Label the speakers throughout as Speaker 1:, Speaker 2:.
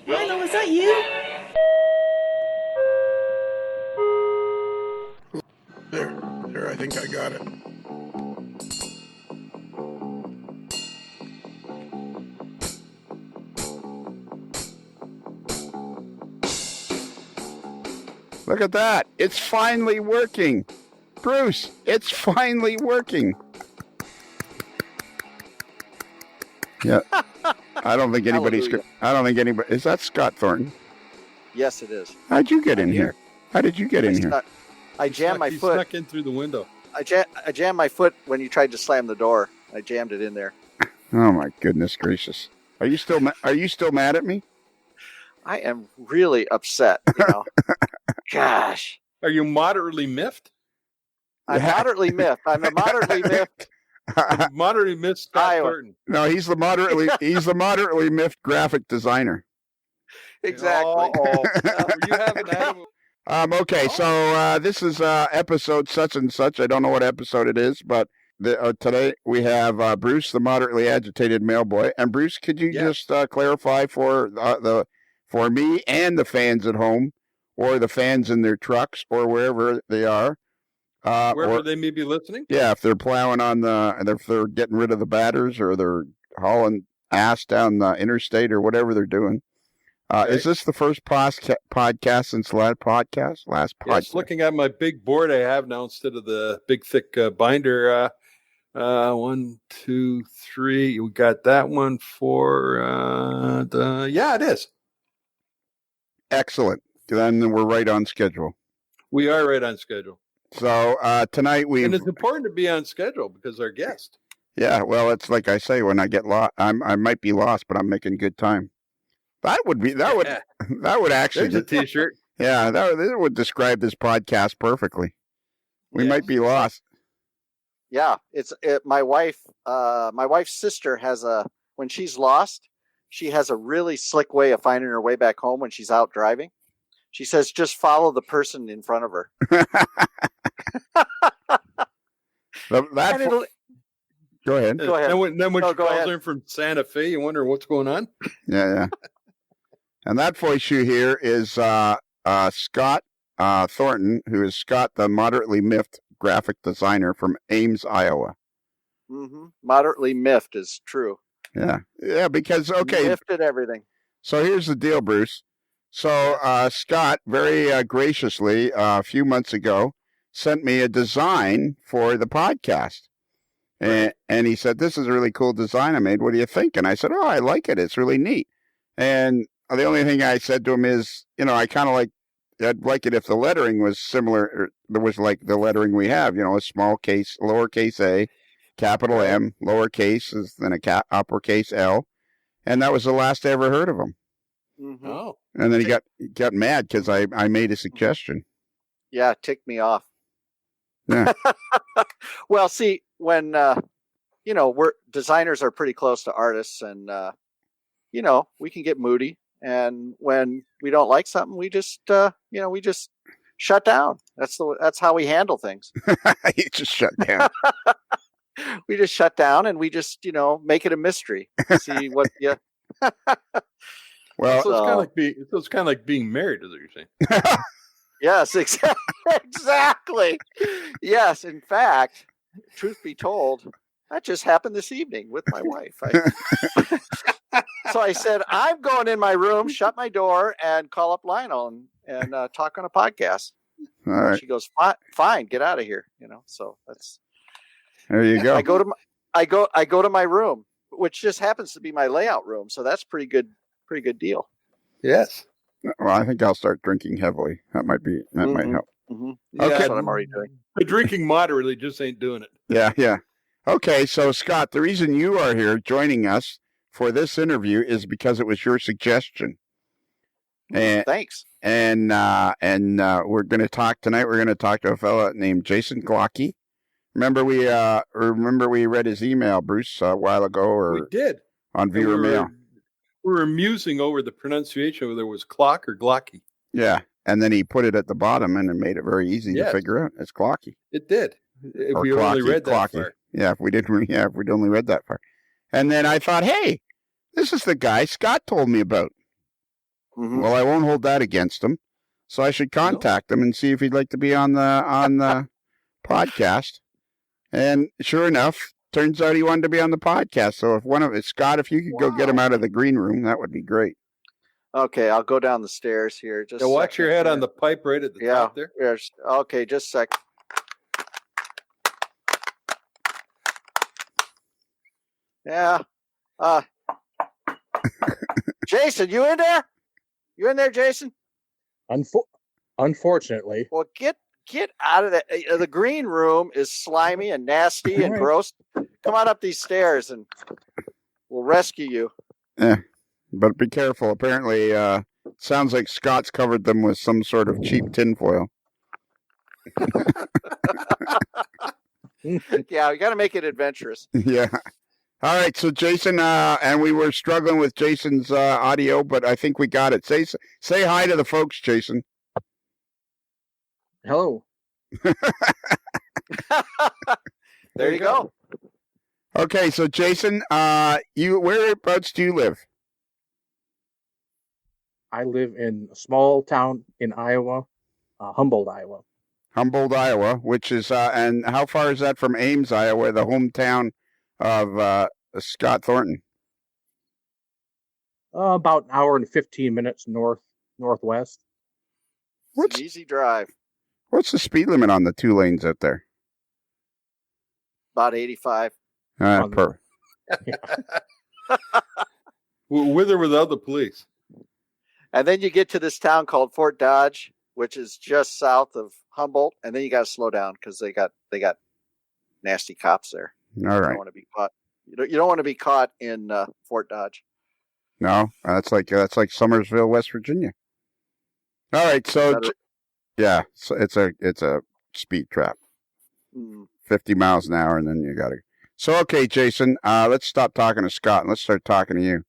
Speaker 1: Lionel, is that you?
Speaker 2: There, I think I got it. Look at that. It's finally working. Bruce, it's finally working. Yeah. I don't think anybody's... Is that Scott Thornton?
Speaker 3: Yes, it is.
Speaker 2: How'd you get in here? How did you get in here?
Speaker 3: I jammed my foot.
Speaker 4: He snuck in through the window.
Speaker 3: I jammed my foot when you tried to slam the door. I jammed it in there.
Speaker 2: Oh, my goodness gracious. Are you still mad at me?
Speaker 3: I am really upset, you know. Gosh.
Speaker 4: Are you moderately miffed?
Speaker 3: I'm moderately miffed. I'm a moderately miffed.
Speaker 4: Moderately miffed Scott Thornton.
Speaker 2: No, he's the moderately miffed graphic designer.
Speaker 3: Exactly.
Speaker 4: Were you having that?
Speaker 2: Okay, so this is episode such and such. I don't know what episode it is, but today we have Bruce, the moderately agitated mailboy. And Bruce, could you just clarify for me and the fans at home, or the fans in their trucks, or wherever they are,
Speaker 4: wherever they may be listening?
Speaker 2: Yeah, if they're plowing if they're getting rid of the batters, or they're hauling ass down the interstate, or whatever they're doing. Right. Is this the first podcast since last podcast?
Speaker 4: Yes, looking at my big board I have now instead of the big thick binder. 1, 2, 3. We got that one for it is.
Speaker 2: Excellent. Then we're right on schedule.
Speaker 4: We are right on schedule.
Speaker 2: So tonight and
Speaker 4: it's important to be on schedule because our guest.
Speaker 2: Yeah, well, it's like I say, when I get lost, I might be lost, but I'm making good time. That would actually.
Speaker 4: There's a T-shirt.
Speaker 2: Yeah, that would describe this podcast perfectly. We might be lost.
Speaker 3: Yeah, my wife. My wife's sister has when she's lost, she has a really slick way of finding her way back home when she's out driving. She says, "Just follow the person in front of her."
Speaker 2: Go ahead.
Speaker 3: Go ahead.
Speaker 4: Then when she calls in from Santa Fe, you wonder what's going on.
Speaker 2: Yeah. And that voice you hear is Scott Thornton, who is Scott, the moderately miffed graphic designer from Ames, Iowa.
Speaker 3: Mm-hmm. Moderately miffed is true.
Speaker 2: Yeah, because, okay.
Speaker 3: Miffed at everything.
Speaker 2: So here's the deal, Bruce. So Scott very graciously, a few months ago, sent me a design for the podcast. And he said, "This is a really cool design I made. What do you think?" And I said, "Oh, I like it. It's really neat." And the only thing I said to him is, I'd like it if the lettering was similar. Or there was like the lettering we have, a small case, lowercase a, capital M, lowercase, then a uppercase L. And that was the last I ever heard of him.
Speaker 3: Mm-hmm.
Speaker 4: Oh.
Speaker 2: And then he got mad because I made a suggestion.
Speaker 3: Yeah, it ticked me off.
Speaker 2: Yeah.
Speaker 3: Well, see, when designers are pretty close to artists, and we can get moody, and when we don't like something, we just shut down. That's how we handle things.
Speaker 2: You just shut down.
Speaker 3: We just shut down, and we just make it a mystery. See what you.
Speaker 2: Well,
Speaker 4: so it's kind of like being married, is what you're saying.
Speaker 3: Yes, exactly. Yes, in fact, truth be told, that just happened this evening with my wife. So I said, "I'm going in my room, shut my door, and call up Lionel and talk on a podcast."
Speaker 2: All right.
Speaker 3: She goes, "Fine, get out of here." So that's.
Speaker 2: There you go.
Speaker 3: I go to my room, which just happens to be my layout room. So that's pretty good deal.
Speaker 4: Yes.
Speaker 2: Well, I think I'll start drinking heavily. That might help.
Speaker 3: Mm-hmm.
Speaker 2: Okay.
Speaker 3: That's what I'm already doing.
Speaker 4: But drinking moderately just ain't doing it.
Speaker 2: Yeah. Okay, so Scott, the reason you are here joining us for this interview is because it was your suggestion. And,
Speaker 3: thanks.
Speaker 2: And we're going to talk tonight. We're going to talk to a fella named Jason Klocke. Remember we read his email, Bruce, a while ago, or
Speaker 4: we did
Speaker 2: on viewer mail.
Speaker 4: We were musing over the pronunciation, whether it was Klocke or Glocke.
Speaker 2: Yeah, and then he put it at the bottom, and it made it very easy to figure out. It's Klocke.
Speaker 4: It did. If
Speaker 2: or
Speaker 4: we only
Speaker 2: Klocke,
Speaker 4: read that
Speaker 2: Klocke.
Speaker 4: far.
Speaker 2: Yeah, if we'd only read that far. And then I thought, hey, this is the guy Scott told me about.
Speaker 3: Mhm.
Speaker 2: Well, I won't hold that against him, so I should contact him and see if he'd like to be on the podcast. And sure enough, turns out he wanted to be on the podcast. So if Scott, if you could go get him out of the green room, that would be great.
Speaker 3: Okay, I'll go down the stairs here. Just
Speaker 4: Now watch your head
Speaker 3: here.
Speaker 4: on the pipe right at the
Speaker 3: Yeah.
Speaker 4: top there.
Speaker 3: Okay, just a sec. Yeah. Jason, you in there? You in there, Jason?
Speaker 1: Unfortunately.
Speaker 3: Well, get out of that. The green room is slimy and nasty and
Speaker 1: All right.
Speaker 3: gross. Come on up these stairs and we'll rescue you.
Speaker 2: Yeah, but be careful. Apparently, sounds like Scott's covered them with some sort of cheap tinfoil.
Speaker 3: Yeah, we got to make it adventurous.
Speaker 2: Yeah. All right, so Jason, and we were struggling with Jason's audio, but I think we got it. Say hi to the folks, Jason.
Speaker 1: Hello.
Speaker 3: There you go.
Speaker 2: Okay, so Jason, whereabouts do you live?
Speaker 1: I live in a small town in Iowa, Humboldt, Iowa.
Speaker 2: Humboldt, Iowa, which is, and how far is that from Ames, Iowa, the hometown of Scott Thornton?
Speaker 1: About an hour and 15 minutes northwest.
Speaker 3: It's an easy drive.
Speaker 2: What's the speed limit on the 2 lanes out there?
Speaker 3: About 85.
Speaker 2: Per.
Speaker 4: With or without the police.
Speaker 3: And then you get to this town called Fort Dodge, which is just south of Humboldt, and then you got to slow down because they got nasty cops there.
Speaker 2: All
Speaker 3: You
Speaker 2: right.
Speaker 3: don't want to be caught. You don't want to be caught in Fort Dodge.
Speaker 2: No, that's like Summersville, West Virginia. All right, so yeah, so it's a speed trap. 50 miles an hour, and then you got to. So okay, Jason, let's stop talking to Scott and let's start talking to you.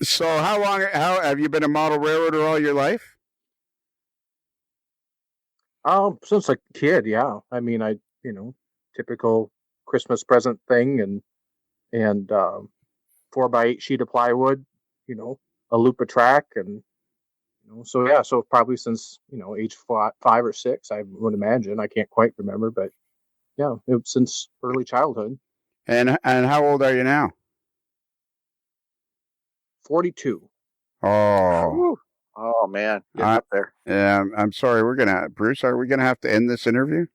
Speaker 2: So how have you been a model railroader all your life?
Speaker 1: Since a kid, yeah. I mean, typical Christmas present thing, and 4x8 sheet of plywood, a loop of track, and so yeah. So probably since age 5 or 6, I would imagine. I can't quite remember, but yeah, since early childhood.
Speaker 2: And how old are you now?
Speaker 1: 42.
Speaker 2: Oh.
Speaker 3: Oh man, getting up there.
Speaker 2: Yeah, I'm sorry. Bruce, are we gonna have to end this interview?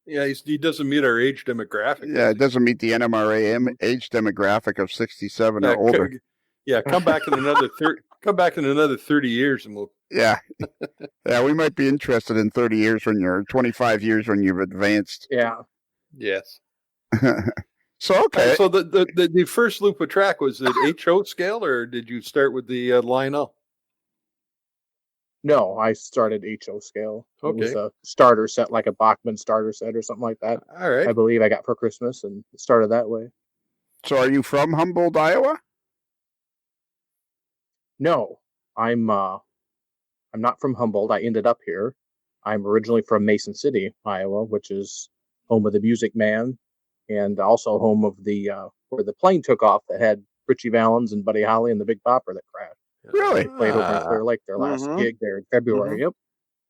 Speaker 4: Yeah, he doesn't meet our age demographic.
Speaker 2: Yeah, it doesn't meet the NMRA age demographic of 67 or older.
Speaker 4: Yeah, come back in another 30 years, and we'll.
Speaker 2: Yeah, yeah, we might be interested in 30 years 25 years when you've advanced.
Speaker 1: Yeah.
Speaker 4: Yes.
Speaker 2: So okay.
Speaker 4: So the first loop of track, was it HO scale, or did you start with the Lionel?
Speaker 1: No, I started HO scale.
Speaker 4: Okay.
Speaker 1: It was a starter set, like a Bachman starter set or something like that.
Speaker 4: All right.
Speaker 1: I believe I got for Christmas, and it started that way.
Speaker 2: So are you from Humboldt, Iowa?
Speaker 1: No, I'm not from Humboldt. I ended up here. I'm originally from Mason City, Iowa, which is home of the Music Man, and also home of the where the plane took off that had Richie Valens and Buddy Holly and the Big Bopper that crashed.
Speaker 2: Really?
Speaker 1: They played over in Clear Lake, their last gig there in February. Yep.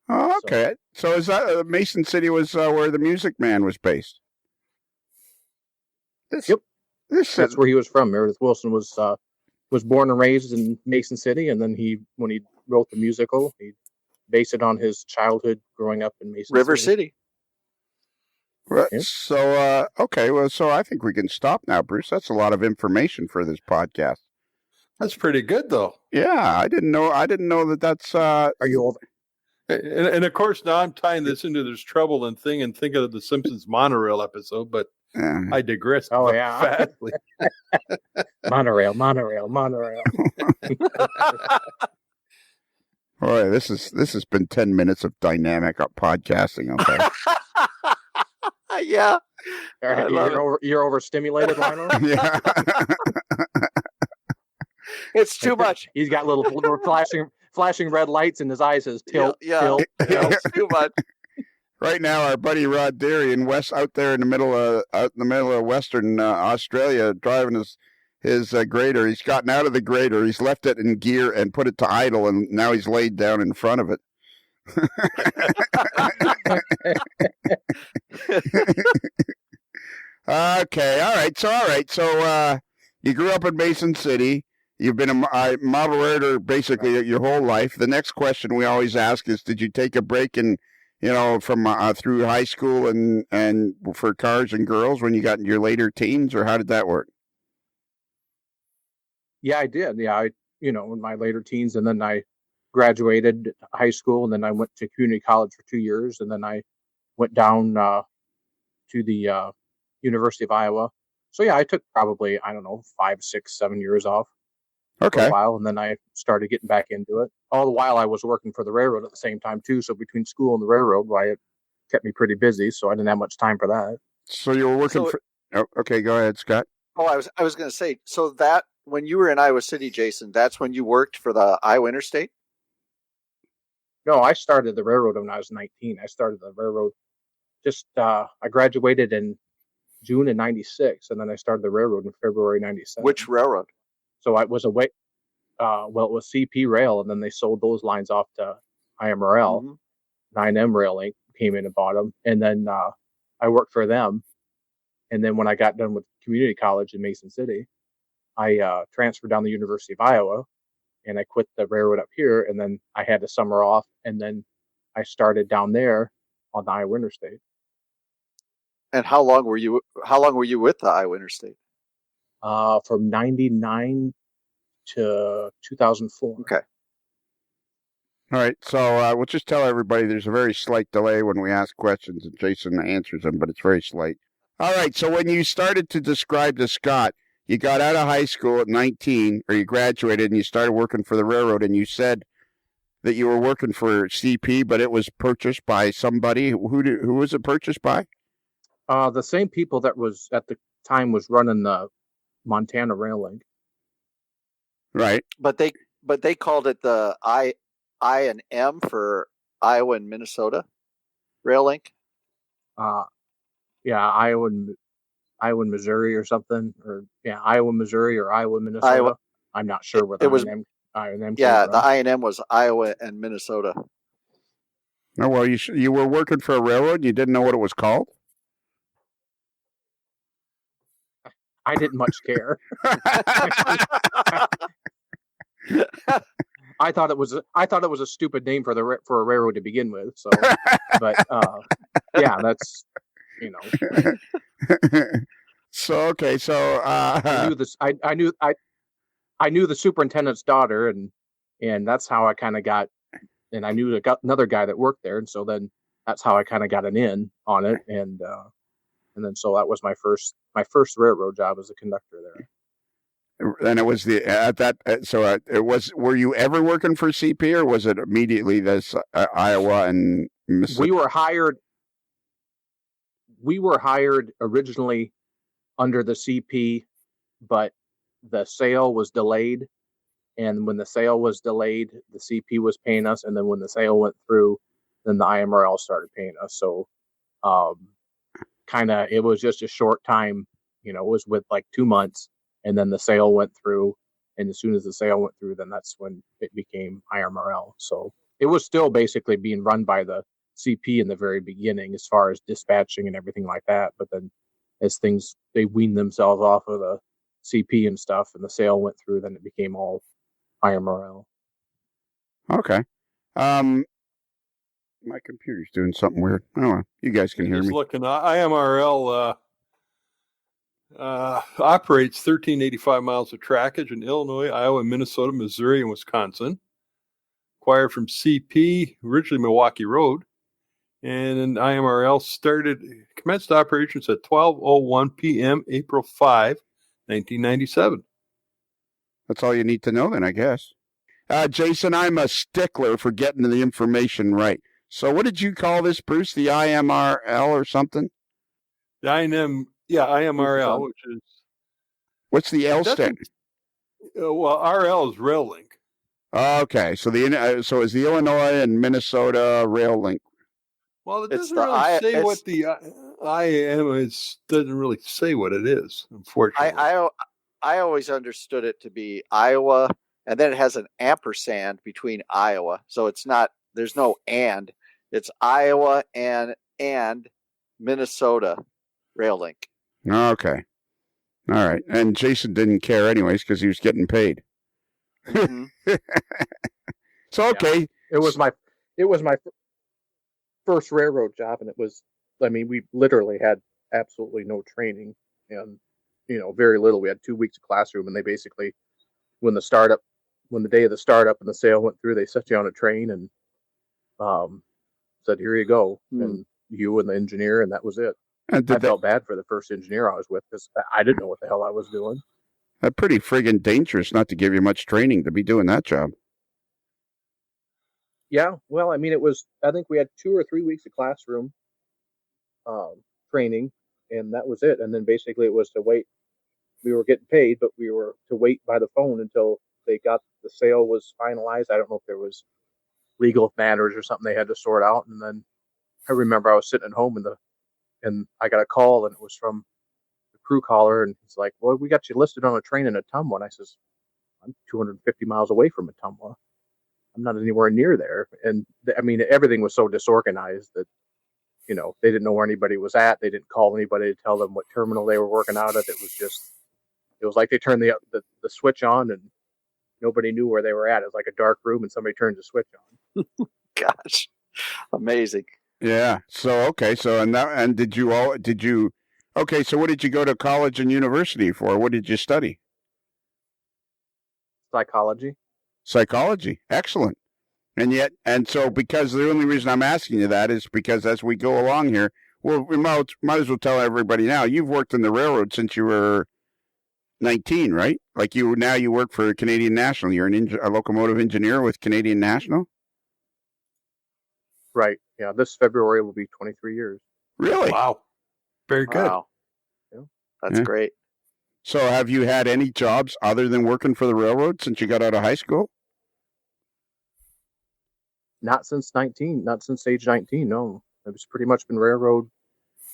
Speaker 2: Oh, okay. So is that Mason City was where the Music Man was based?
Speaker 1: Yep. That's where he was from. Meredith Willson was born and raised in Mason City, and then when he wrote the musical, he based it on his childhood growing up in Mason
Speaker 3: River City.
Speaker 2: Right.
Speaker 1: Yep.
Speaker 2: So okay, well, so I think we can stop now, Bruce. That's a lot of information for this podcast.
Speaker 4: That's pretty good, though.
Speaker 2: Yeah, I didn't know that that's.
Speaker 1: Are you over?
Speaker 4: And of course, now I'm tying this into There's Trouble and thinking of the Simpsons monorail episode, but I digress.
Speaker 1: Oh, yeah.
Speaker 4: Fastly.
Speaker 1: Monorail.
Speaker 2: Boy, this has been 10 minutes of dynamic podcasting. Okay.
Speaker 3: Yeah.
Speaker 1: All right, you're overstimulated, Lionel?
Speaker 2: Yeah.
Speaker 3: It's too much.
Speaker 1: He's got little flashing red lights in his eyes says tilt,
Speaker 3: yeah,
Speaker 1: tilt, tilt.
Speaker 3: it's too much.
Speaker 2: Right now, our buddy Rod Darien, out there in the middle of Western Australia, driving his grader. He's gotten out of the grader. He's left it in gear and put it to idle, and now he's laid down in front of it. Okay, all right. So you grew up in Mason City. You've been a model raider basically your whole life. The next question we always ask is, did you take a break and from through high school and for cars and girls when you got in your later teens, or how did that work?
Speaker 1: Yeah, I did. Yeah, in my later teens, and then I graduated high school, and then I went to community college for 2 years, and then I went down to the University of Iowa. So yeah, I took probably, I don't know, 5, 6, 7 years off for a while, and then I started getting back into it. All the while I was working for the railroad at the same time too. So between school and the railroad, it kept me pretty busy. So I didn't have much time for that.
Speaker 2: So you were working for. Oh, okay, go ahead, Scott.
Speaker 3: Oh, I was going to say, so that when you were in Iowa City, Jason, that's when you worked for the Iowa Interstate?
Speaker 1: No, I started the railroad when I was 19. I started the railroad I graduated in June of 96, and then I started the railroad in February 97.
Speaker 3: Which railroad?
Speaker 1: So I was away. It was CP Rail, and then they sold those lines off to IMRL. Mm-hmm. 9M Rail Link came in and bought them, and then I worked for them. And then when I got done with community college in Mason City, I transferred down to the University of Iowa, and I quit the railroad up here. And then I had a summer off, and then I started down there on the Iowa Interstate.
Speaker 3: And how long were you with the Iowa Interstate?
Speaker 1: From 99 to 2004.
Speaker 3: Okay.
Speaker 2: All right. So we'll just tell everybody there's a very slight delay when we ask questions, and Jason answers them, but it's very slight. All right. So when you started to describe to Scott, you got out of high school at 19, or you graduated, and you started working for the railroad, and you said that you were working for CP, but it was purchased by somebody. Who was it purchased by?
Speaker 1: The same people that was at the time was running the Montana Rail Link.
Speaker 2: Right.
Speaker 3: But they called it the I&M for Iowa and Minnesota Rail Link.
Speaker 1: Yeah, Iowa and Missouri or something, or Iowa, Missouri, or Iowa, Minnesota. Iowa. I'm not sure what
Speaker 3: it was.
Speaker 1: I&M
Speaker 3: yeah, the I&M was Iowa and Minnesota.
Speaker 2: Oh, well, you were working for a railroad. You didn't know what it was called.
Speaker 1: I didn't much care. I thought it was a stupid name for a railroad to begin with. So, but yeah, that's
Speaker 2: So okay, so
Speaker 1: I knew this. I knew the superintendent's daughter, and that's how I kind of got. And I knew another guy that worked there, and so then that's how I kind of got an in on it, and then so that was my first railroad job as a conductor there.
Speaker 2: And it was it was. Were you ever working for CP, or was it immediately this Iowa and Mississippi?
Speaker 1: We were hired originally under the CP, but the sale was delayed. And when the sale was delayed, the CP was paying us. And then when the sale went through, then the IMRL started paying us. So it was just a short time, it was with like 2 months. And then the sale went through. And as soon as the sale went through, then that's when it became IMRL. So it was still basically being run by the CP in the very beginning as far as dispatching and everything like that. But then as they weaned themselves off of the CP and stuff and the sale went through, then it became all IMRL.
Speaker 2: Okay. My computer's doing something weird. Oh, you guys can hear me.
Speaker 4: Looking, IMRL operates 1,385 miles of trackage in Illinois, Iowa, Minnesota, Missouri, and Wisconsin. Acquired from CP, originally Milwaukee Road. And then IMRL commenced operations at 12:01 p.m. April 5, 1997.
Speaker 2: That's all you need to know then, I guess. Jason, I'm a stickler for getting the information right. So what did you call this, Bruce? The IMRL or something?
Speaker 4: The IMRL, which is...
Speaker 2: What's the L stand?
Speaker 4: Well, RL is Rail Link.
Speaker 2: Okay, so so is the Illinois and Minnesota rail link?
Speaker 4: Well, it
Speaker 3: It's
Speaker 4: doesn't
Speaker 3: the
Speaker 4: really say
Speaker 3: it's
Speaker 4: what the IAM is. Doesn't really say what it is, unfortunately.
Speaker 3: I always understood it to be Iowa, and then it has an ampersand between Iowa, so it's not. There's no and. It's Iowa and Minnesota rail link.
Speaker 2: Okay, all right. And Jason didn't care anyways because he was getting paid.
Speaker 3: Mm-hmm.
Speaker 2: So okay,
Speaker 1: It was my first railroad job, and it was. I mean, we literally had absolutely no training, and very little. We had 2 weeks of classroom, and they basically, when the day of the startup and the sale went through, they set you on a train and said, "Here you go," and you and the engineer, and that was it. I felt bad for the first engineer I was with because I didn't know what the hell I was doing.
Speaker 2: That's pretty friggin' dangerous not to give you much training to be doing that job.
Speaker 1: Yeah, well, I mean, I think we had 2 or 3 weeks of classroom training, and that was it. And then basically it was to wait. We were getting paid, but we were to wait by the phone until the sale was finalized. I don't know if there was legal matters or something they had to sort out. And then I remember I was sitting at home and I got a call, and it was from the crew caller, and he's like, "Well, we got you listed on a train in Ottumwa." And I says, "I'm 250 miles away from Ottumwa. I'm not anywhere near there." And I mean, everything was so disorganized that they didn't know where anybody was at. They didn't call anybody to tell them what terminal they were working out of. It was like they turned the switch on and nobody knew where they were at. It was like a dark room and somebody turns the switch on.
Speaker 3: Gosh, amazing.
Speaker 2: Yeah. So okay. So and did you okay? So what did you go to college and university for? What did you study?
Speaker 1: Psychology.
Speaker 2: Psychology. Excellent. And so because the only reason I'm asking you that is because as we go along here, well, we might as well tell everybody now. You've worked in the railroad since you were 19, right? Like you work for Canadian National. You're a locomotive engineer with Canadian National.
Speaker 1: Right. Yeah. This February will be 23 years.
Speaker 2: Really?
Speaker 4: Wow. Very good.
Speaker 3: Wow.
Speaker 1: Yeah.
Speaker 3: That's great.
Speaker 2: So have you had any jobs other than working for the railroad since you got out of high school?
Speaker 1: Not since age 19. No, it was pretty much been railroad.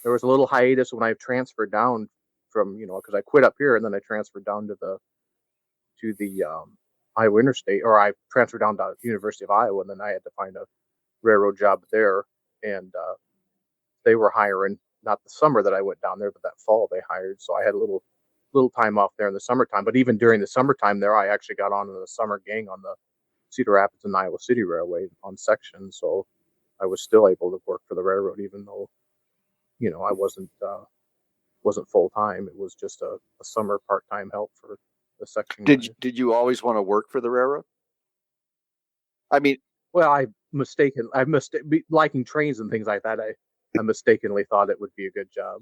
Speaker 1: There was a little hiatus when I transferred down from, because I quit up here and then I transferred down to the Iowa Interstate, or I transferred down to the University of Iowa, and then I had to find a railroad job there. And they were hiring, not the summer that I went down there, but that fall they hired. So I had a little time off there in the summertime. But even during the summertime there, I actually got on in the summer gang on the Cedar Rapids and Iowa City Railway on section. So I was still able to work for the railroad, even though, I wasn't full time. It was just a summer part time help for the section.
Speaker 3: Did you always want to work for the railroad? I mean,
Speaker 1: well, liking trains and things like that. I mistakenly thought it would be a good job.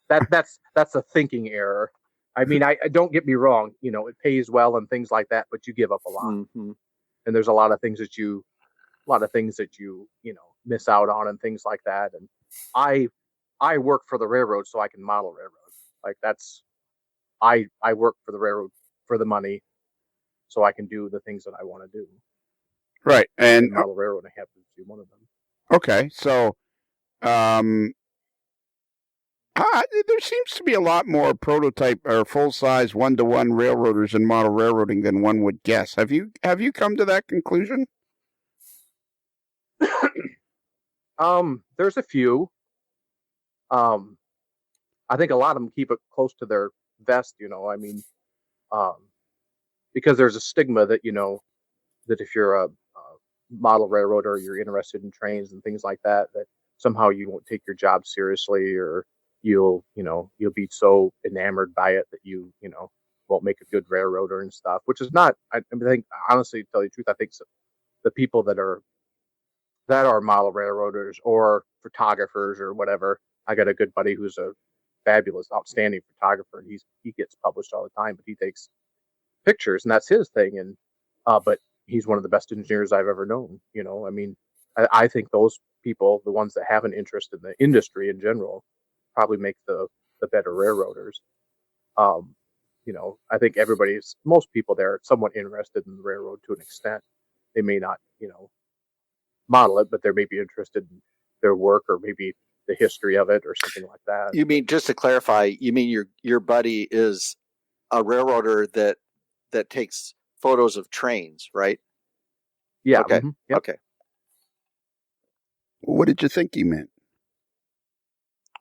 Speaker 1: But that's a thinking error. I mean, I don't get me wrong. It pays well and things like that, but you give up a lot, and there's a lot of things that you miss out on and things like that. And I work for the railroad so I can model railroads. Like I work for the railroad for the money, so I can do the things that I want to do.
Speaker 2: Right, and
Speaker 1: model railroad, I have to do one of them.
Speaker 2: Okay, so there seems to be a lot more prototype or full-size one-to-one railroaders in model railroading than one would guess. Have you come to that conclusion?
Speaker 1: There's a few. I think a lot of them keep it close to their vest. I mean, because there's a stigma that that if you're a model railroader, you're interested in trains and things like that, that somehow you won't take your job seriously, or you'll be so enamored by it that you won't make a good railroader and stuff, which is not. I think, honestly, to tell you the truth, I think the people that are model railroaders or photographers or whatever. I got a good buddy who's a fabulous, outstanding photographer, and he gets published all the time, but he takes pictures and that's his thing. And but he's one of the best engineers I've ever known. I mean, I think those people, the ones that have an interest in the industry in general, probably make the better railroaders. I think most people there are somewhat interested in the railroad to an extent. They may not, model it, but they may be interested in their work or maybe the history of it or something like that.
Speaker 3: You mean, just to clarify, you mean your buddy is a railroader that takes photos of trains, right?
Speaker 1: Yeah.
Speaker 3: Okay.
Speaker 1: Yep.
Speaker 3: Okay.
Speaker 2: What did you think he meant?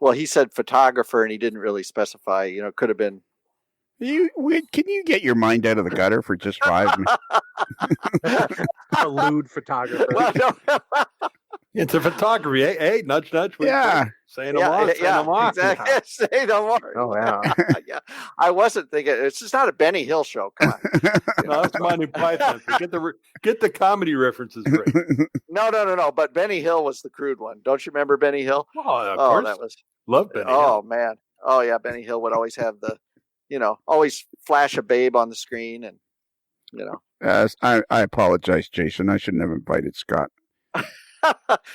Speaker 3: Well, he said photographer, and he didn't really specify. It could have been.
Speaker 2: Can you get your mind out of the gutter for just 5 minutes?
Speaker 1: A lewd photographer.
Speaker 3: Well, no.
Speaker 4: It's a photography. Hey, nudge, nudge.
Speaker 2: Yeah.
Speaker 4: Say no more. Say no more.
Speaker 3: Exactly.
Speaker 1: Yeah.
Speaker 3: Say no more.
Speaker 1: Oh, yeah.
Speaker 3: Yeah. I wasn't thinking. It's just not a Benny Hill show. Come on.
Speaker 4: No, it's Monty Python. Get the comedy references right.
Speaker 3: No. But Benny Hill was the crude one. Don't you remember Benny Hill?
Speaker 4: Oh, of course.
Speaker 3: That was.
Speaker 4: Love Benny
Speaker 3: Oh
Speaker 4: Hill.
Speaker 3: man. Oh yeah. Benny Hill would always have always flash a babe on the screen, and
Speaker 2: I apologize, Jason. I shouldn't have invited Scott.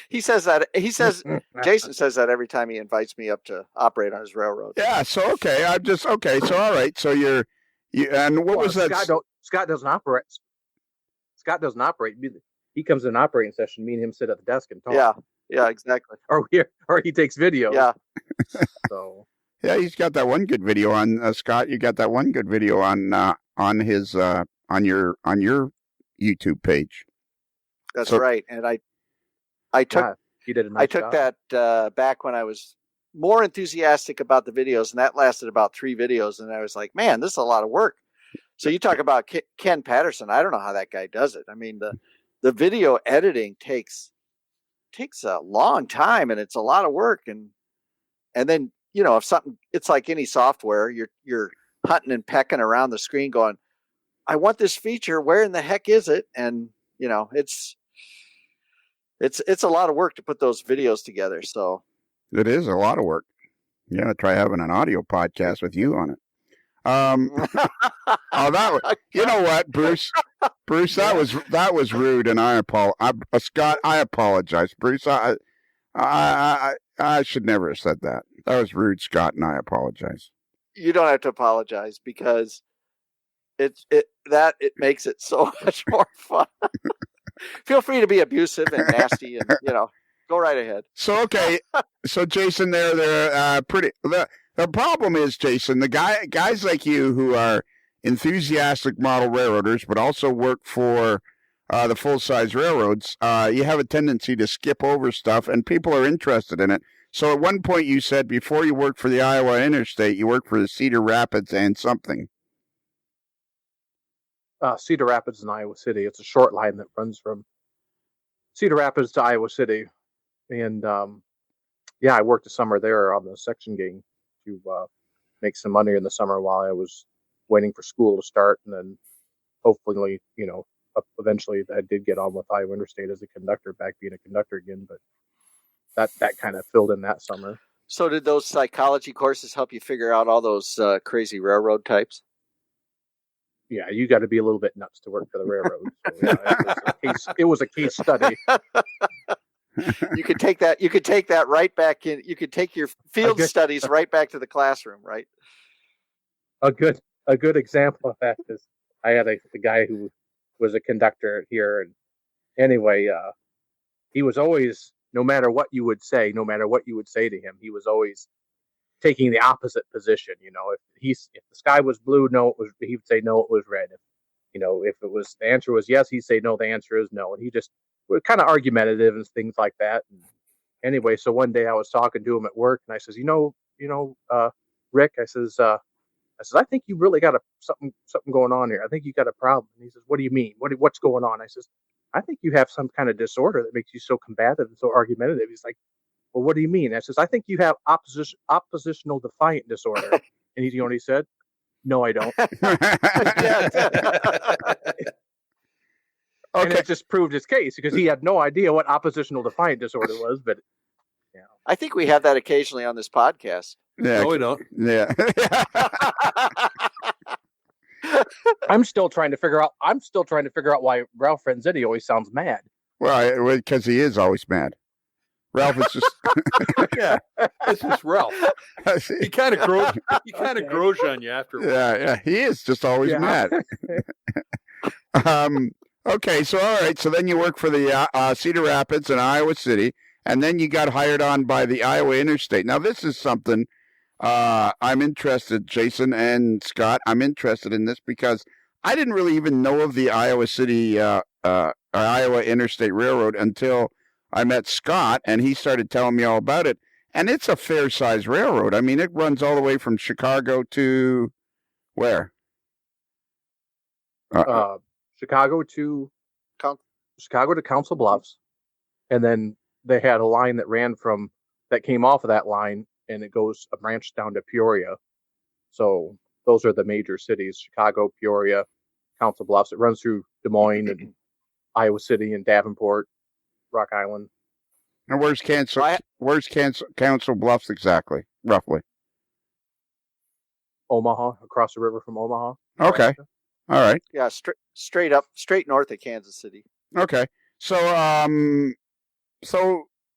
Speaker 3: he says that. Jason says that every time he invites me up to operate on his railroad.
Speaker 2: Yeah. So okay, I'm just okay. So all right. So you and what was that?
Speaker 1: Scott doesn't operate. Scott doesn't operate. He comes in an operating session. Me and him sit at the desk and talk.
Speaker 3: Yeah, exactly.
Speaker 1: Or he takes video.
Speaker 3: Yeah.
Speaker 1: So.
Speaker 2: Yeah, he's got that one good video on Scott. You got that one good video on his on your YouTube page.
Speaker 3: That's right. And I took
Speaker 1: he did a nice job.
Speaker 3: that back when I was more enthusiastic about the videos, and that lasted about 3 videos, and I was like, man, this is a lot of work. So you talk about Ken Patterson. I don't know how that guy does it. I mean, the video editing takes a long time, and it's a lot of work, and then if something, it's like any software, you're hunting and pecking around the screen going, I want this feature, where in the heck is it? And it's a lot of work to put those videos together. So
Speaker 2: it is a lot of work. You gotta try having an audio podcast with you on it. You know what, Bruce? Bruce, that was rude, and Scott, I apologize, Bruce. I should never have said that. That was rude, Scott, and I apologize.
Speaker 3: You don't have to apologize, because it makes it so much more fun. Feel free to be abusive and nasty, and go right ahead.
Speaker 2: So okay, so Jason, they're pretty. The problem is, Jason, the guys like you who are enthusiastic model railroaders, but also work for the full-size railroads, you have a tendency to skip over stuff, and people are interested in it. So at one point you said before you worked for the Iowa Interstate, you worked for the Cedar Rapids and something.
Speaker 1: Cedar Rapids and Iowa City. It's a short line that runs from Cedar Rapids to Iowa City. And I worked a summer there on the section gang to make some money in the summer while I was waiting for school to start. And then hopefully, eventually I did get on with Iowa Interstate as a conductor, back being a conductor again. But that kind of filled in that summer.
Speaker 3: So did those psychology courses help you figure out all those crazy railroad types?
Speaker 1: Yeah, you got to be a little bit nuts to work for the railroad. So, it was a case study.
Speaker 3: You could take that right back in. You could take your field studies right back to the classroom, right?
Speaker 1: A good example of that is I had a guy who was a conductor here, and anyway, he was always, no matter what you would say to him, he was always taking the opposite position. If the sky was blue, he would say no, it was red. If the answer was yes, he'd say no, the answer is no. And he just was kind of argumentative and things like that. And anyway, so one day I was talking to him at work, and I says, Rick, I says, I think you really got something going on here. I think you got a problem. And he says, what do you mean? What's going on? I says, I think you have some kind of disorder that makes you so combative and so argumentative. He's like, well, what do you mean? I says, I think you have oppositional defiant disorder. And he said, no, I don't. And it just proved his case, because he had no idea what oppositional defiant disorder was. But
Speaker 3: I think we have that occasionally on this podcast.
Speaker 2: Yeah,
Speaker 4: no, we don't.
Speaker 2: Yeah.
Speaker 1: I'm still trying to figure out why Ralph Franzetti always sounds mad.
Speaker 2: Well, because he is always mad. Ralph is just
Speaker 4: Yeah, it's just Ralph. He kind of grows. He kind of grows on you after a while.
Speaker 2: yeah, he is just always mad. Okay, so all right, so then you work for the Cedar Rapids in Iowa City, and then you got hired on by the Iowa Interstate. Now, this is something I'm interested, Jason and Scott. I'm interested in this because I didn't really even know of the Iowa City, Iowa Interstate Railroad until I met Scott, and he started telling me all about it. And it's a fair-sized railroad. I mean, it runs all the way from Chicago to where?
Speaker 1: Chicago to Council Bluffs, and then they had a line that came off of that line, and it goes a branch down to Peoria. So those are the major cities: Chicago, Peoria, Council Bluffs. It runs through Des Moines and Iowa City and Davenport, Rock Island.
Speaker 2: And where's Council Bluffs exactly, roughly?
Speaker 1: Omaha, across the river from Omaha.
Speaker 2: Okay.
Speaker 1: Nebraska.
Speaker 2: All right.
Speaker 3: Yeah, straight north of Kansas City.
Speaker 2: Okay. So,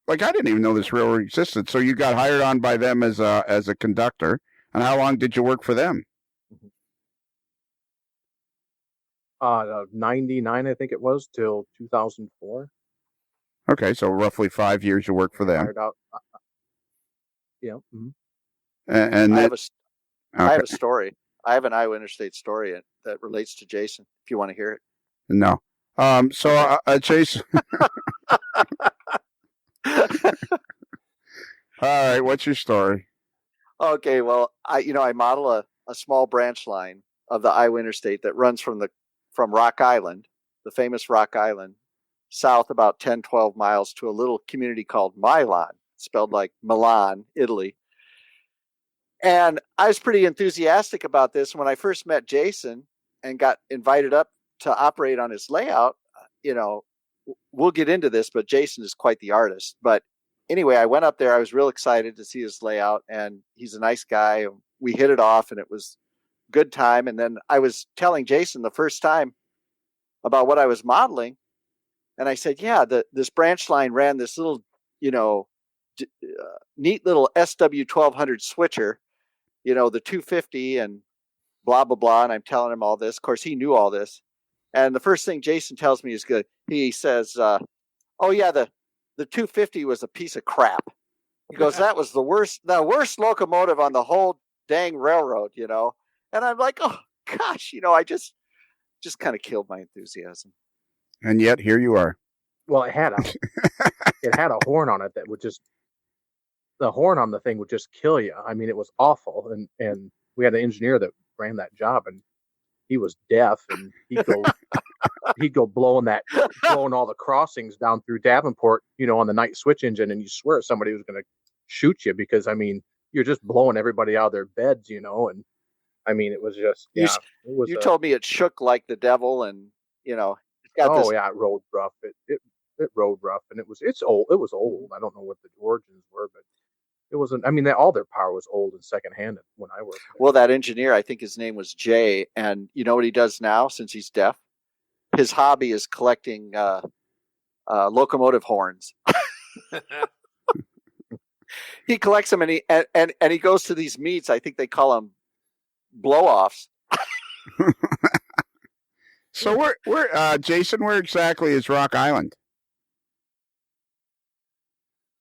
Speaker 2: like, I didn't even know this railroad existed. So you got hired on by them as a conductor. And how long did you work for them?
Speaker 1: 99, I think it was, till 2004.
Speaker 2: Okay, so roughly 5 years you worked for them.
Speaker 1: Hired out. Yeah. Mm-hmm.
Speaker 2: And
Speaker 3: I have a story. I have an Iowa Interstate story that relates to Jason, if you want to hear it.
Speaker 2: No. So, Jason. All right, what's your story?
Speaker 3: Okay, well, I model a small branch line of the Iowa Interstate that runs from Rock Island, the famous Rock Island, south about 10, 12 miles to a little community called Milan, spelled like Milan, Italy. And I was pretty enthusiastic about this when I first met Jason and got invited up to operate on his layout. We'll get into this, but Jason is quite the artist. But anyway, I went up there. I was real excited to see his layout, and he's a nice guy. We hit it off, and it was a good time. And then I was telling Jason the first time about what I was modeling, and I said, yeah, this branch line ran this little, neat little SW1200 switcher, the 250 and blah, blah, blah. And I'm telling him all this. Of course, he knew all this. And the first thing Jason tells me is good. He says, oh, yeah, the 250 was a piece of crap. He goes, that was the worst locomotive on the whole dang railroad, And I'm like, oh, gosh, I just kind of killed my enthusiasm.
Speaker 2: And yet here you are.
Speaker 1: Well, it had a horn on it that would the horn on the thing would just kill you. I mean, it was awful. And we had an engineer that ran that job, and he was deaf, and he'd go blowing all the crossings down through Davenport, on the night switch engine, and you swear somebody was going to shoot you because, I mean, you're just blowing everybody out of their beds, and I mean, it was just, yeah.
Speaker 3: You told me it shook like the devil, and,
Speaker 1: yeah, it rode rough. It rode rough, and it's old. It was old. I don't know what the origins were, but it wasn't. I mean, all their power was old and secondhand when I worked.
Speaker 3: Well, that engineer, I think his name was Jay, and you know what he does now since he's deaf? His hobby is collecting locomotive horns. He collects them, and he goes to these meets. I think they call them blow-offs.
Speaker 2: So where Jason, where exactly is Rock Island?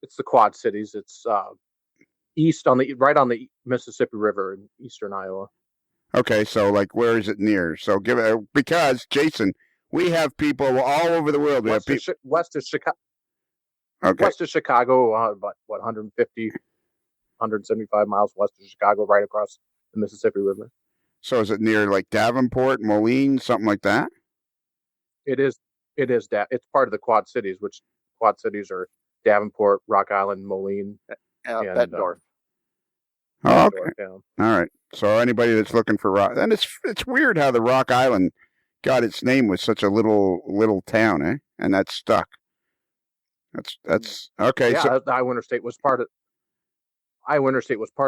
Speaker 1: It's the Quad Cities. It's right on the Mississippi River in eastern Iowa.
Speaker 2: Okay, so like where is it near? So because Jason, we have people all over the world.
Speaker 1: West of Chicago.
Speaker 2: Okay.
Speaker 1: West of Chicago, about 150, 175 miles west of Chicago, right across the Mississippi River.
Speaker 2: So is it near like Davenport, Moline, something like that?
Speaker 1: It is. It's part of the Quad Cities, which Quad Cities are Davenport, Rock Island, Moline, and
Speaker 3: Bettendorf.
Speaker 2: Okay.
Speaker 1: Yeah.
Speaker 2: All right. So anybody that's looking for rock, and it's weird how the Rock Island got its name with such a little town, eh? And that's stuck. That's okay.
Speaker 1: Yeah,
Speaker 2: so
Speaker 1: the Iowa Interstate was part of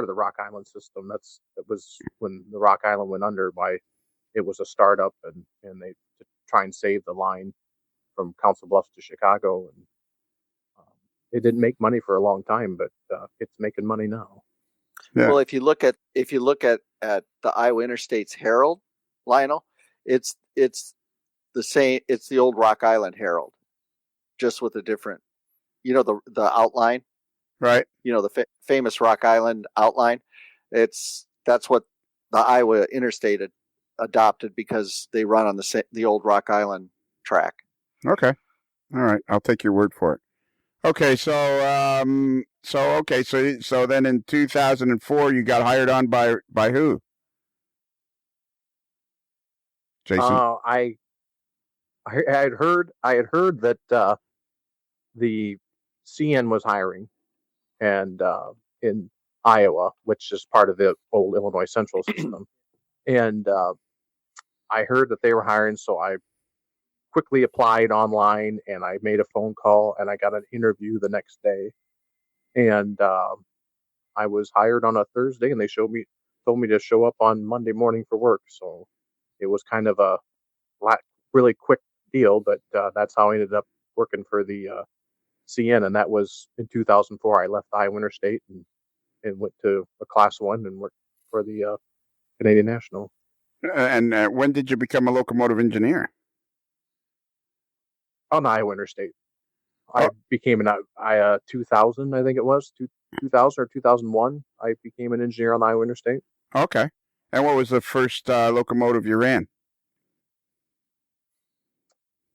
Speaker 1: the Rock Island system. That was when the Rock Island went under. It was a startup, and they to try and save the line from Council Bluffs to Chicago, and it didn't make money for a long time, but it's making money now.
Speaker 2: Yeah.
Speaker 3: Well, if you look at the Iowa Interstate's Herald, Lionel, it's the same. It's the old Rock Island Herald, just with a different, the outline.
Speaker 2: Right.
Speaker 3: The famous Rock Island outline. That's what the Iowa Interstate adopted because they run on the old Rock Island track.
Speaker 2: Okay. All right. I'll take your word for it. Okay. So then in 2004 you got hired on by who? Jason.
Speaker 1: I had heard that the CN was hiring, and in Iowa, which is part of the old Illinois Central system, and I heard that they were hiring, so I quickly applied online, and I made a phone call, and I got an interview the next day, and I was hired on a Thursday, and they told me to show up on Monday morning for work. So it was kind of a really quick deal, but that's how I ended up working for the CN, and that was in 2004. I left Iowa Interstate and went to a Class 1 and worked for the Canadian National.
Speaker 2: And when did you become a locomotive engineer?
Speaker 1: On Iowa Interstate. I became 2000, I think it was, 2000 or 2001. I became an engineer on Iowa Interstate.
Speaker 2: Okay. And what was the first locomotive you ran?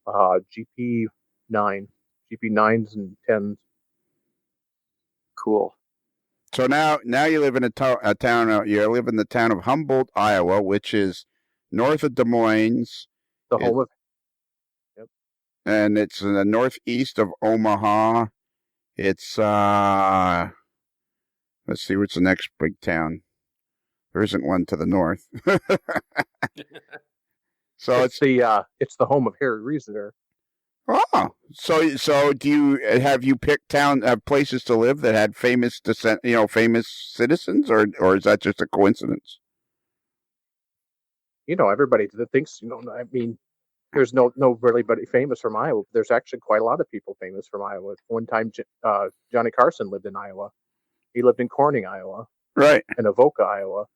Speaker 1: GP9, GP9s and 10s.
Speaker 3: Cool.
Speaker 2: So now you live in a town. You live in the town of Humboldt, Iowa, which is north of Des Moines.
Speaker 1: The home of. Yep.
Speaker 2: And it's in the northeast of Omaha. It's let's see, what's the next big town? There isn't one to the north. So
Speaker 1: it's the home of Harry Reasoner.
Speaker 2: Oh, so have you picked places to live that had famous famous citizens, or is that just a coincidence?
Speaker 1: Everybody that thinks, I mean, there's no really famous from Iowa. There's actually quite a lot of people famous from Iowa. One time, Johnny Carson lived in Iowa. He lived in Corning, Iowa.
Speaker 2: Right.
Speaker 1: In Avoca, Iowa.